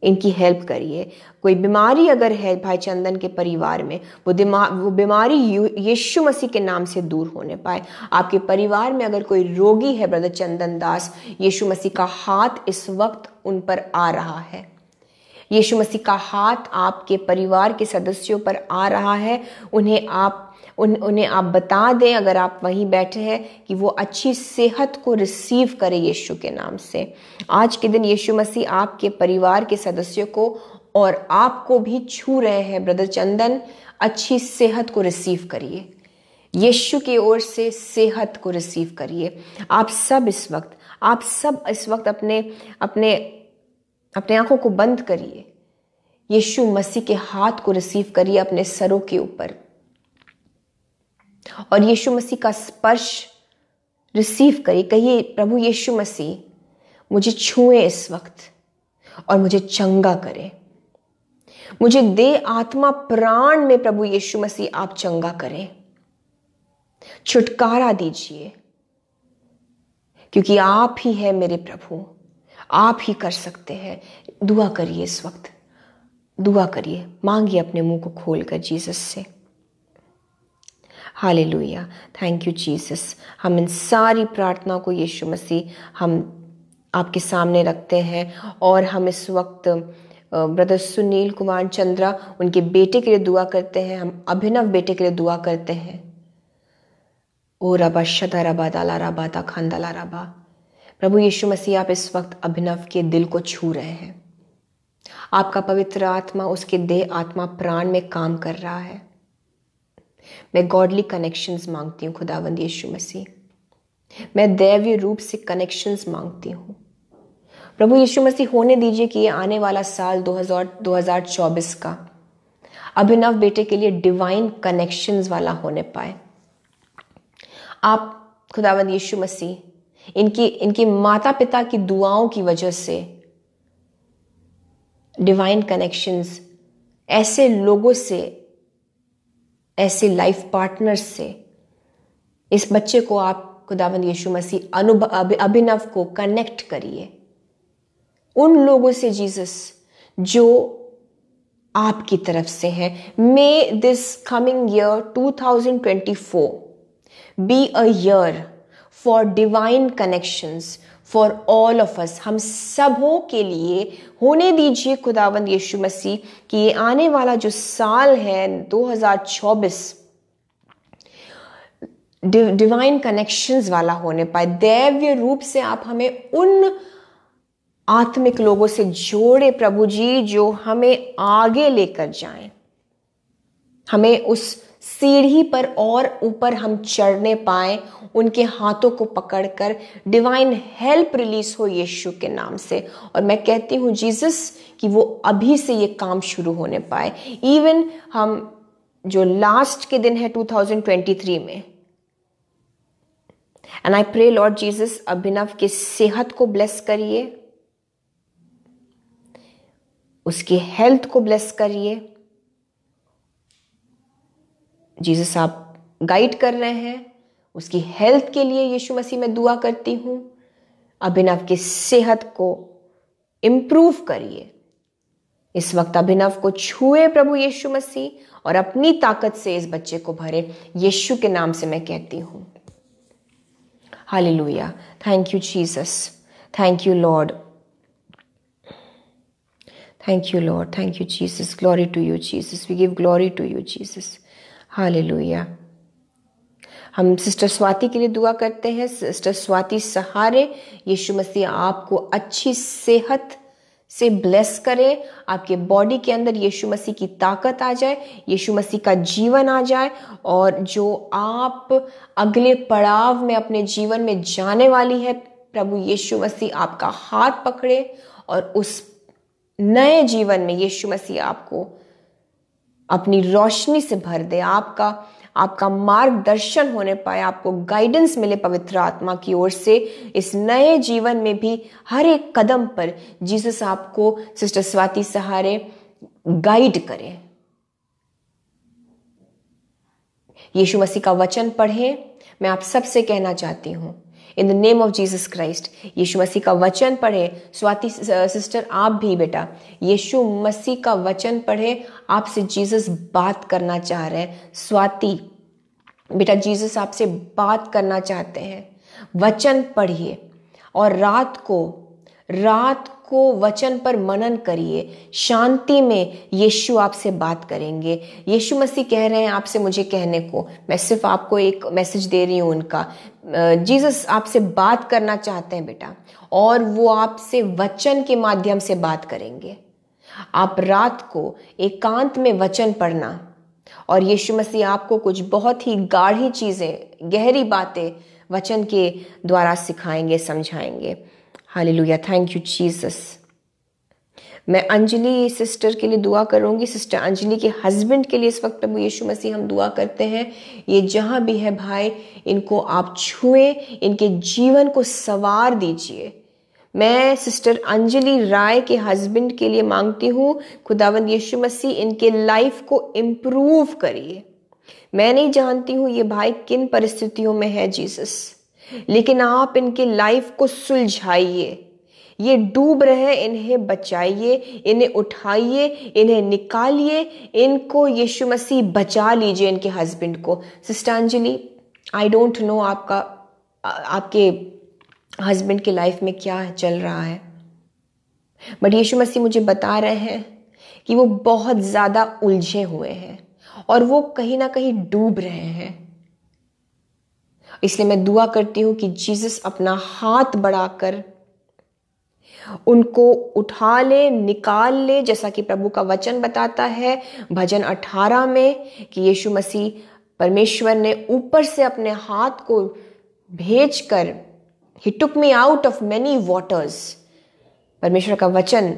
इनकी हेल्प करिए। कोई बीमारी अगर है भाई चंदन के परिवार में, वो बीमारी यीशु मसीह के नाम से दूर होने पाए। आपके परिवार में अगर कोई रोगी है ब्रदर चंदन दास, यीशु मसीह का हाथ इस वक्त उन पर आ रहा है। यीशु मसीह का हाथ आपके परिवार के सदस्यों पर आ रहा है। उन्हें आप बता दें, अगर आप वहीं बैठे हैं, कि वो अच्छी सेहत को रिसीव करें यीशु के नाम से। आज के दिन यीशु मसीह आपके परिवार के सदस्यों को और आपको भी छू रहे हैं। ब्रदर चंदन, अच्छी सेहत को रिसीव करिए, यीशु की ओर से सेहत को रिसीव करिए। आप सब इस वक्त अपने आंखों को बंद करिए, यीशु मसीह के हाथ को रिसीव करिए अपने सरों के ऊपर, और यीशु मसीह का स्पर्श रिसीव करिए। कहिए, प्रभु यीशु मसीह, मुझे छुए इस वक्त और मुझे चंगा करे। मुझे दे आत्मा प्राण में प्रभु यीशु मसीह आप चंगा करें, छुटकारा दीजिए, क्योंकि आप ही है मेरे प्रभु, आप ही कर सकते हैं। दुआ करिए, इस वक्त दुआ करिए, मांगिए अपने मुंह को खोलकर जीसस से। Hallelujah, thank you Jesus. हम इन सारी प्रार्थना को यीशु मसीह हम आपके सामने रखते हैं। और हम इस वक्त ब्रदर सुनील कुमार चंद्रा, उनके बेटे के लिए दुआ करते हैं। हम अभिनव बेटे के लिए दुआ करते हैं। ओ रबा शदा रबा दाला रबा ता खानदाला रबा। प्रभु यीशु मसीह, आप इस वक्त अभिनव के दिल को छू रहे हैं। आपका पवित्र आत्मा उसके देह आत्मा प्राण में काम कर रहा है। मैं गॉडली कनेक्शंस मांगती हूँ खुदावंद यीशु मसीह। मैं दैवीय रूप से कनेक्शंस मांगती हूँ प्रभु यीशु मसीह। होने दीजिए कि ये आने वाला साल 2024 का अभिनव बेटे के लिए डिवाइन कनेक्शंस वाला होने पाए। आप खुदावंद यीशु मसीह इनकी माता पिता की दुआओं की वजह से डिवाइन कनेक्शंस, ऐसे लोगों से, ऐसे लाइफ पार्टनर्स से इस बच्चे को आप खुदावंद यीशु मसीह अभिनव को कनेक्ट करिए। उन लोगों से जीसस जो आपकी तरफ से हैं। May this coming year 2024 be a year for divine connections for all of us. हम सबों के लिए होने दीजिए खुदावंद यीशु मसीह कि ये आने वाला जो साल है 2024 डिवाइन कनेक्शंस वाला होने पाए। दैवीय रूप से आप हमें उन आत्मिक लोगों से जोड़े प्रभु जी, जो हमें आगे लेकर जाएं, हमें उस सीढ़ी पर और ऊपर हम चढ़ने पाए, उनके हाथों को पकड़कर डिवाइन हेल्प रिलीज हो यीशु के नाम से। और मैं कहती हूँ जीसस कि वो अभी से ये काम शुरू होने पाए। इवन हम जो लास्ट के दिन है 2023 में, and I pray Lord Jesus, Abhinav की सेहत को ब्लेस करिए, उसकी हेल्थ को ब्लेस करिए। जीसस आप गाइड कर रहे हैं, उसकी हेल्थ के लिए यीशु मसीह में दुआ करती हूं। अभिनव की सेहत को इंप्रूव करिए। इस वक्त अभिनव को छुए प्रभु यीशु मसीह, और अपनी ताकत से इस बच्चे को भरे। यीशु के नाम से मैं कहती हूं, hallelujah. Thank you Jesus, thank you Lord, Thank you, Lord. Thank you, Jesus. Glory to you, Jesus. We give glory to you, Jesus. Hallelujah. हम सिस्टर स्वाति के लिए दुआ करते हैं। सिस्टर स्वाति सहारे, यीशु मसीह आपको अच्छी सेहत से ब्लेस करे, आपके बॉडी के अंदर यीशु मसीह की ताकत आ जाए, यीशु मसीह का जीवन आ जाए, और जो आप अगले पड़ाव में अपने जीवन में जाने वाली है, प्रभु यीशु मसीह आपका हाथ पकड़े और उस नए जीवन में यीशु मसीह आपको अपनी रोशनी से भर दे, आपका मार्गदर्शन होने पाए, आपको गाइडेंस मिले पवित्र आत्मा की ओर से इस नए जीवन में भी हर एक कदम पर जीसस आपको सिस्टर स्वाति सहारे गाइड करे। यीशु मसीह का वचन पढ़ें। मैं आप सबसे कहना चाहती हूं, in the name of Jesus Christ, Yeshu Masih का वचन पढ़े। स्वाति सिस्टर आप भी बेटा यीशु मसीह का वचन पढ़े, आपसे जीसस बात करना चाह रहे हैं। स्वाति बेटा जीसस आपसे बात करना चाहते हैं। वचन पढ़िए और रात को वचन पर मनन करिए। शांति में यीशु आपसे बात करेंगे। यीशु मसीह कह रहे हैं आपसे मुझे कहने को, मैं सिर्फ आपको एक मैसेज दे रही हूं उनका। जीसस आपसे बात करना चाहते हैं बेटा, और वो आपसे वचन के माध्यम से बात करेंगे। आप रात को एकांत में वचन पढ़ना, और यीशु मसीह आपको कुछ बहुत ही गाढ़ी चीजें, गहरी बातें वचन के द्वारा सिखाएंगे, समझाएंगे। Hallelujah, thank you Jesus. मैं अंजलि सिस्टर के लिए दुआ करूंगी। सिस्टर अंजलि के हस्बैंड के लिए इस वक्त प्रभु यीशु मसीह हम दुआ करते हैं। ये जहां भी है भाई, इनको आप छुए, इनके जीवन को संवार दीजिए। मैं सिस्टर अंजलि राय के हस्बैंड के लिए मांगती हूँ, खुदावंद यीशु मसीह इनके लाइफ को इम्प्रूव करिए। मैं नहीं जानती हूँ ये भाई किन परिस्थितियों में है जीसस, लेकिन आप इनके लाइफ को सुलझाइए। ये डूब रहे हैं, इन्हें बचाइए, इन्हें उठाइए, इन्हें निकालिए, इनको यीशु मसीह बचा लीजिए, इनके हस्बैंड को। Sister Anjali, I don't know आपके हस्बैंड के लाइफ में क्या चल रहा है, बट यीशु मसीह मुझे बता रहे हैं कि वो बहुत ज्यादा उलझे हुए हैं और वो कहीं ना कहीं डूब रहे हैं। इसलिए मैं दुआ करती हूं कि जीसस अपना हाथ बढ़ाकर उनको उठा ले, निकाल ले, जैसा कि प्रभु का वचन बताता है भजन 18 में कि यीशु मसीह परमेश्वर ने ऊपर से अपने हाथ को भेजकर He took me out of many waters। परमेश्वर का वचन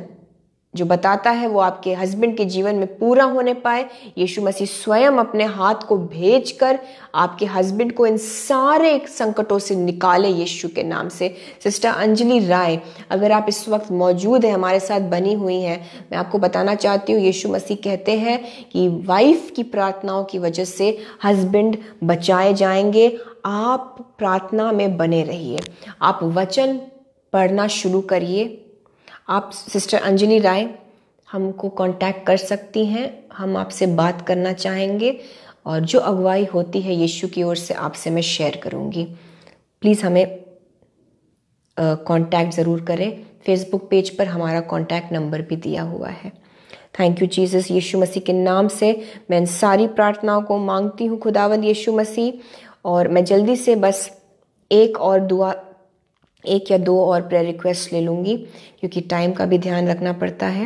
जो बताता है वो आपके हस्बैंड के जीवन में पूरा होने पाए। यीशु मसीह स्वयं अपने हाथ को भेजकर आपके हस्बैंड को इन सारे संकटों से निकाले यीशु के नाम से। सिस्टर अंजलि राय, अगर आप इस वक्त मौजूद हैं, हमारे साथ बनी हुई हैं, मैं आपको बताना चाहती हूँ यीशु मसीह कहते हैं कि वाइफ की प्रार्थनाओं की वजह से हस्बैंड बचाए जाएंगे। आप प्रार्थना में बने रहिए, आप वचन पढ़ना शुरू करिए। आप सिस्टर अंजलि राय हमको कांटेक्ट कर सकती हैं, हम आपसे बात करना चाहेंगे, और जो अगुवाई होती है यीशु की ओर से आपसे मैं शेयर करूंगी। प्लीज़ हमें कांटेक्ट ज़रूर करें। फेसबुक पेज पर हमारा कांटेक्ट नंबर भी दिया हुआ है। Thank you Jesus. Yeshu Masih के नाम से मैं इन सारी प्रार्थनाओं को मांगती हूँ खुदावंद यीशु मसीह, और मैं जल्दी से बस एक या दो और प्रेयर रिक्वेस्ट ले लूँगी क्योंकि टाइम का भी ध्यान रखना पड़ता है।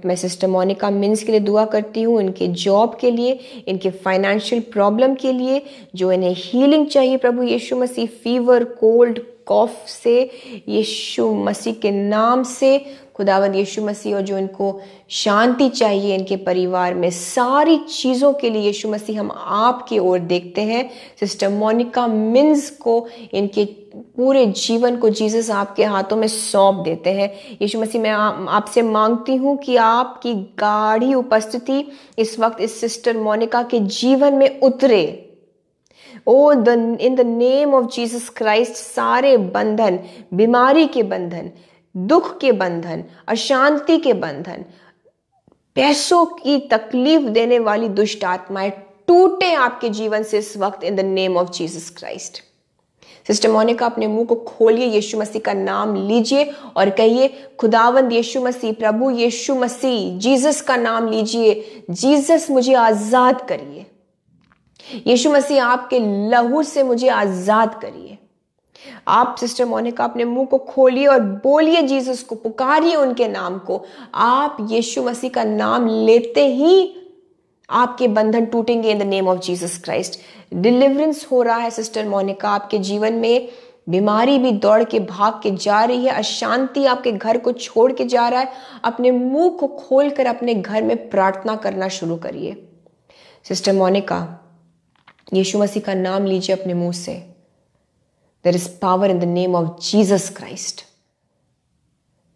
मैं सिस्टर मोनिका मिन्स के लिए दुआ करती हूँ, इनके जॉब के लिए, इनके फाइनेंशियल प्रॉब्लम के लिए, जो इन्हें हीलिंग चाहिए प्रभु यीशु मसीह, फीवर, कोल्ड, कॉफ से यीशु मसीह के नाम से खुदावंद यीशु मसीह, और जो इनको शांति चाहिए इनके परिवार में, सारी चीज़ों के लिए यीशु मसीह हम आपकी ओर देखते हैं। सिस्टर मोनिका मिन्स को, इनके पूरे जीवन को जीसस आपके हाथों में सौंप देते हैं। यीशु मसीह, मैं आपसे मांगती हूँ कि आपकी गाढ़ी उपस्थिति इस वक्त इस सिस्टर मोनिका के जीवन में उतरे। इन the name of Jesus Christ, सारे बंधन, बीमारी के बंधन, दुख के बंधन, अशांति के बंधन, पैसों की तकलीफ देने वाली दुष्ट आत्माएं टूटे आपके जीवन से इस वक्त in the name of Jesus Christ. Sister Monica अपने मुंह को खोलिए, यीशु मसीह का नाम लीजिए और कहिए, खुदावंद यीशु मसीह, प्रभु यीशु मसीह, जीसस का नाम लीजिए। जीसस मुझे आजाद करिए, यीशु मसीह आपके लहू से मुझे आजाद करिए। आप सिस्टर मोनिका अपने मुंह को खोलिए और बोलिए जीसस को, पुकारिए उनके नाम को। आप यीशु मसीह का नाम लेते ही आपके बंधन टूटेंगे in the name of Jesus Christ. Deliverance हो रहा है सिस्टर मोनिका आपके जीवन में। बीमारी भी दौड़ के भाग के जा रही है, अशांति आपके घर को छोड़ के जा रहा है। अपने मुंह को खोलकर अपने घर में प्रार्थना करना शुरू करिए। सिस्टर मोनिका, यीशु मसीह का नाम लीजिए अपने मुंह से। There is power in the name of Jesus Christ.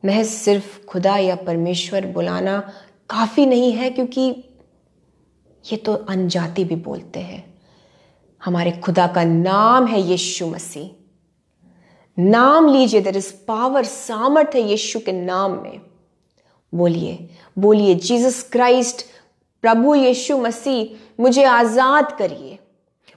महज सिर्फ खुदा या परमेश्वर बुलाना काफी नहीं है, क्योंकि ये तो अनजाति भी बोलते हैं। हमारे खुदा का नाम है यीशु मसीह। नाम लीजिए, देयर इज पावर, सामर्थ्य है यीशु के नाम में। बोलिए बोलिए, जीसस क्राइस्ट, प्रभु यीशु मसीह, मुझे आजाद करिए,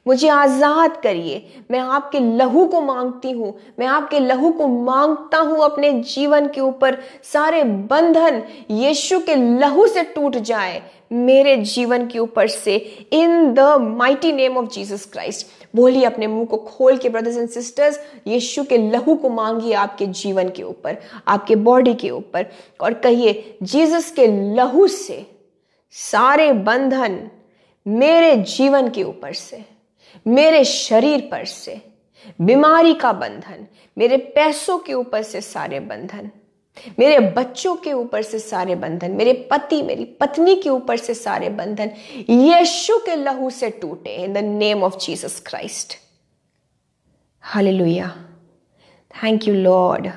मुझे आजाद करिए। मैं आपके लहू को मांगती हूं, मैं आपके लहू को मांगता हूं अपने जीवन के ऊपर। सारे बंधन यीशु के लहू से टूट जाए मेरे जीवन के ऊपर से, in the mighty name of Jesus Christ. बोलिए अपने मुंह को खोल के ब्रदर्स एंड सिस्टर्स, यीशु के लहू को मांगिए आपके जीवन के ऊपर, आपके बॉडी के ऊपर, और कहिए, जीसस के लहू से सारे बंधन मेरे जीवन के ऊपर से, मेरे शरीर पर से, बीमारी का बंधन, मेरे पैसों के ऊपर से सारे बंधन, मेरे बच्चों के ऊपर से सारे बंधन, मेरे पति मेरी पत्नी के ऊपर से सारे बंधन यीशु के लहू से टूटे इन the name of Jesus Christ. Hallelujah, thank you Lord.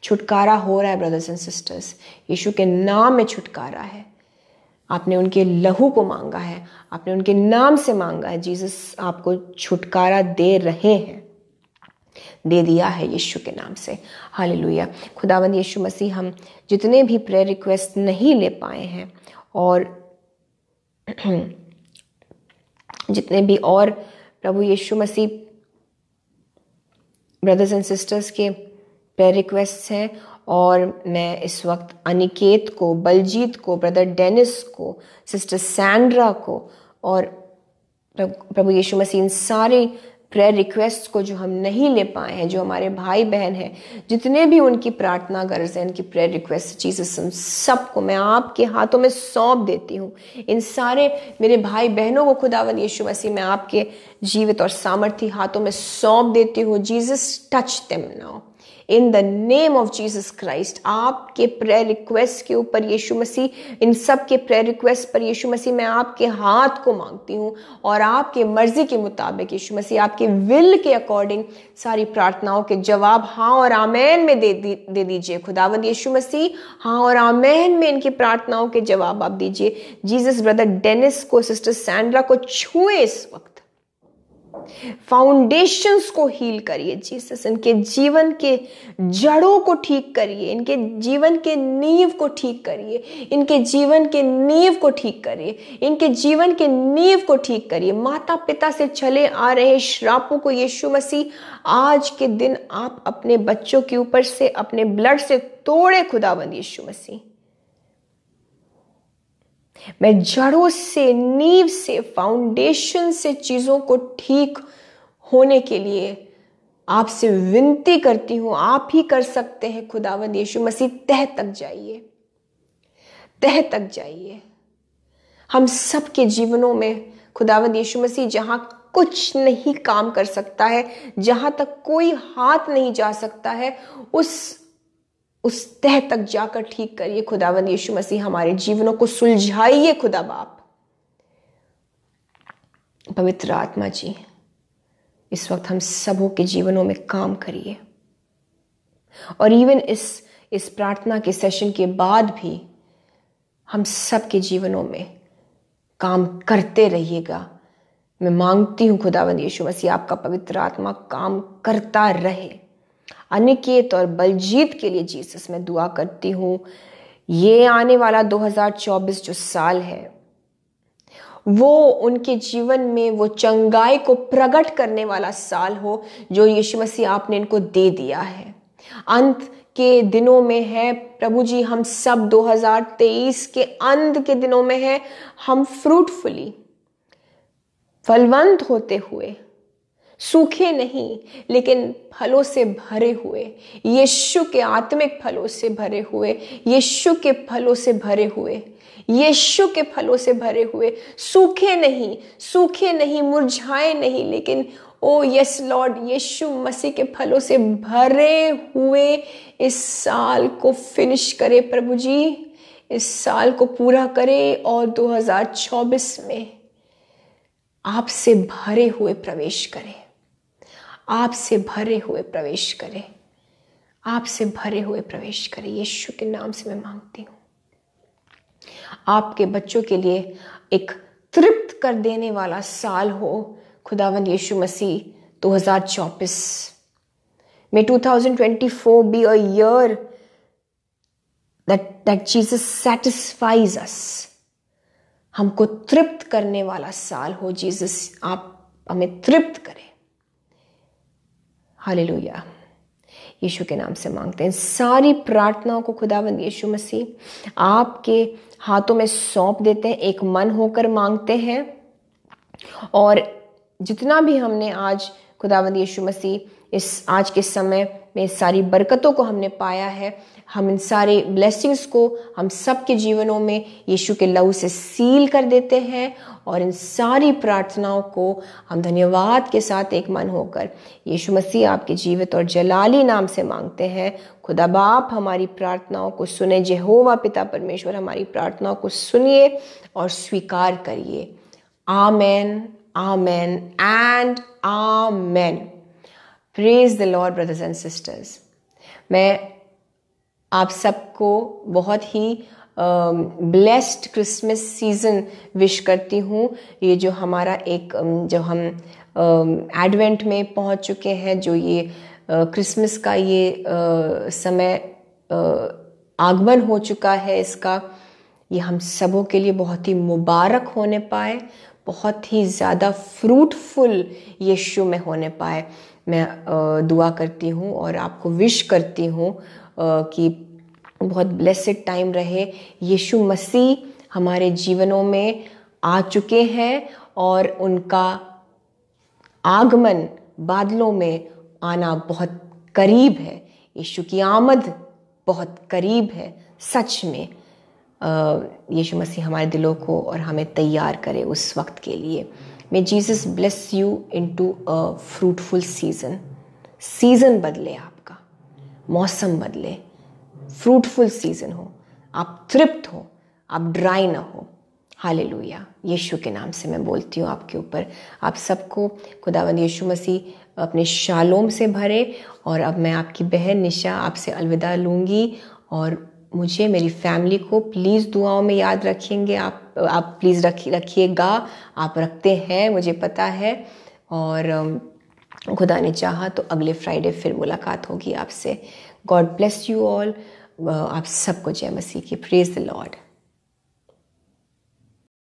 छुटकारा हो रहा है ब्रदर्स एंड सिस्टर्स, यीशु के नाम में छुटकारा है। आपने उनके लहू को मांगा है, आपने उनके नाम से मांगा है। जीसस आपको छुटकारा दे रहे हैं, दे दिया है यीशु के नाम से। हालेलुया। खुदावंद यीशु मसीह, हम जितने भी प्रेयर रिक्वेस्ट नहीं ले पाए हैं और जितने भी और प्रभु यीशु मसीह ब्रदर्स एंड सिस्टर्स के प्रेयर रिक्वेस्ट हैं, और मैं इस वक्त अनिकेत को, बलजीत को, ब्रदर डेनिस को, सिस्टर सैंड्रा को और प्रभु यीशु मसीह इन सारे प्रेयर रिक्वेस्ट को जो हम नहीं ले पाए हैं, जो हमारे भाई बहन हैं, जितने भी उनकी प्रार्थना गर्ज है, उनकी प्रेयर रिक्वेस्ट, जीसस उन सबको मैं आपके हाथों में सौंप देती हूँ। इन सारे मेरे भाई बहनों को खुदावंद यीशु मसीह मैं आपके जीवित और सामर्थी हाथों में सौंप देती हूँ। Jesus touch them now in the name of Jesus Christ. आपके प्रेयर रिक्वेस्ट के ऊपर यीशु मसीह, इन सब के प्रेयर रिक्वेस्ट पर यीशु मसीह मैं आपके हाथ को मांगती हूँ, और आपके मर्जी के मुताबिक यीशु मसीह, आपके विल के अकॉर्डिंग सारी प्रार्थनाओं के जवाब हाँ और आमेन में दे दीजिए। खुदावंद यीशु मसीह, हाँ और आमेन में इनकी प्रार्थनाओं के जवाब आप दीजिए। जीसस ब्रदर डेनिस को, सिस्टर सैंड्रा को छुए इस वक्त, फाउंडेशंस को हील करिए जीसस। इनके जीवन के जड़ों को ठीक करिए, इनके जीवन के नींव को ठीक करिए, इनके जीवन के नींव को ठीक करिए, इनके जीवन के नींव को ठीक करिए। माता पिता से चले आ रहे श्रापों को यीशु मसीह आज के दिन आप अपने बच्चों के ऊपर से अपने ब्लड से तोड़े। खुदावंद यीशु मसीह, मैं जड़ों से, नींव से, फाउंडेशन से चीजों को ठीक होने के लिए आपसे विनती करती हूं। आप ही कर सकते हैं खुदावंद यीशु मसीह। तह तक जाइए, तह तक जाइए हम सबके जीवनों में खुदावंद यीशु मसीह। जहां कुछ नहीं काम कर सकता है, जहां तक कोई हाथ नहीं जा सकता है, उस तह तक जाकर ठीक करिए खुदावंद यीशु मसीह। हमारे जीवनों को सुलझाइए खुदा बाप। पवित्र आत्मा जी, इस वक्त हम सबों के जीवनों में काम करिए, और इवन इस प्रार्थना के सेशन के बाद भी हम सबके जीवनों में काम करते रहिएगा। मैं मांगती हूं खुदावंद यीशु मसीह, आपका पवित्र आत्मा काम करता रहे। अनिकेत और बलजीत के लिए जीसस मैं दुआ करती हूं। ये आने वाला 2024 जो साल है, वो उनके जीवन में वो चंगाई को प्रकट करने वाला साल हो जो यीशु मसीह आपने इनको दे दिया है। अंत के दिनों में है प्रभु जी, हम सब 2023 के अंत के दिनों में है, हम फ्रूटफुली फलवंत होते हुए, सूखे नहीं लेकिन फलों से भरे हुए, यीशु के आत्मिक फलों से भरे हुए, यीशु के फलों से भरे हुए, यीशु के फलों से भरे हुए, सूखे नहीं, मुरझाए नहीं, लेकिन ओ यस लॉर्ड, यीशु मसीह के फलों से भरे हुए इस साल को फिनिश करे प्रभु जी, इस साल को पूरा करे और 2024 में आपसे भरे हुए प्रवेश करें, आपसे भरे हुए प्रवेश करें, आपसे भरे हुए प्रवेश करें। यीशु के नाम से मैं मांगती हूँ। आपके बच्चों के लिए एक तृप्त कर देने वाला साल हो खुदावंद यीशु मसीह 2024। May 2024 be a year that Jesus satisfies us. हमको तृप्त करने वाला साल हो जीसस, आप हमें तृप्त करें। हालेलुया। यीशु के नाम से मांगते हैं। सारी प्रार्थनाओं को खुदावंद यीशु मसीह आपके हाथों में सौंप देते हैं, एक मन होकर मांगते हैं। और जितना भी हमने आज खुदावंद यीशु मसीह इस आज के समय में सारी बरकतों को हमने पाया है, हम इन सारे ब्लेसिंग्स को हम सबके जीवनों में यीशु के लहू से सील कर देते हैं। और इन सारी प्रार्थनाओं को हम धन्यवाद के साथ एक मन होकर यीशु मसीह आपके जीवित और जलाली नाम से मांगते हैं। खुदा बाप हमारी प्रार्थनाओं को सुने, यहोवा पिता परमेश्वर हमारी प्रार्थनाओं को सुनिए और स्वीकार करिए। Amen, amen and amen. Praise the lord brothers and sisters. मैं आप सबको बहुत ही ब्लेस्ड क्रिसमस सीज़न विश करती हूँ। ये जो हमारा एक जब हम एडवेंट में पहुँच चुके हैं, जो ये क्रिसमस का ये समय आगमन हो चुका है इसका, ये हम सबों के लिए बहुत ही मुबारक होने पाए, बहुत ही ज़्यादा फ्रूटफुल यीशु में होने पाए। मैं दुआ करती हूँ और आपको विश करती हूँ कि बहुत ब्लेसेड टाइम रहे। यीशु मसीह हमारे जीवनों में आ चुके हैं और उनका आगमन बादलों में आना बहुत करीब है। यीशु की आमद बहुत करीब है। सच में यीशु मसीह हमारे दिलों को और हमें तैयार करे उस वक्त के लिए। May Jesus bless you into a fruitful season. Season बदले, आपका मौसम बदले, फ्रूटफुल सीजन हो, आप तृप्त हो, आप ड्राई ना हो। हालेलुया। यीशु के नाम से मैं बोलती हूँ आपके ऊपर, आप सबको खुदावंद यीशु मसीह अपने शालोम से भरे। और अब मैं आपकी बहन निशा आपसे अलविदा लूँगी और मुझे, मेरी फैमिली को प्लीज़ दुआओं में याद रखेंगे। आप प्लीज़ रखिएगा। आप रखते हैं, मुझे पता है। और खुदा ने चाहा तो अगले फ्राइडे फिर मुलाकात होगी आपसे। God bless you all. आप सबको जय मसीह की। Praise the Lord.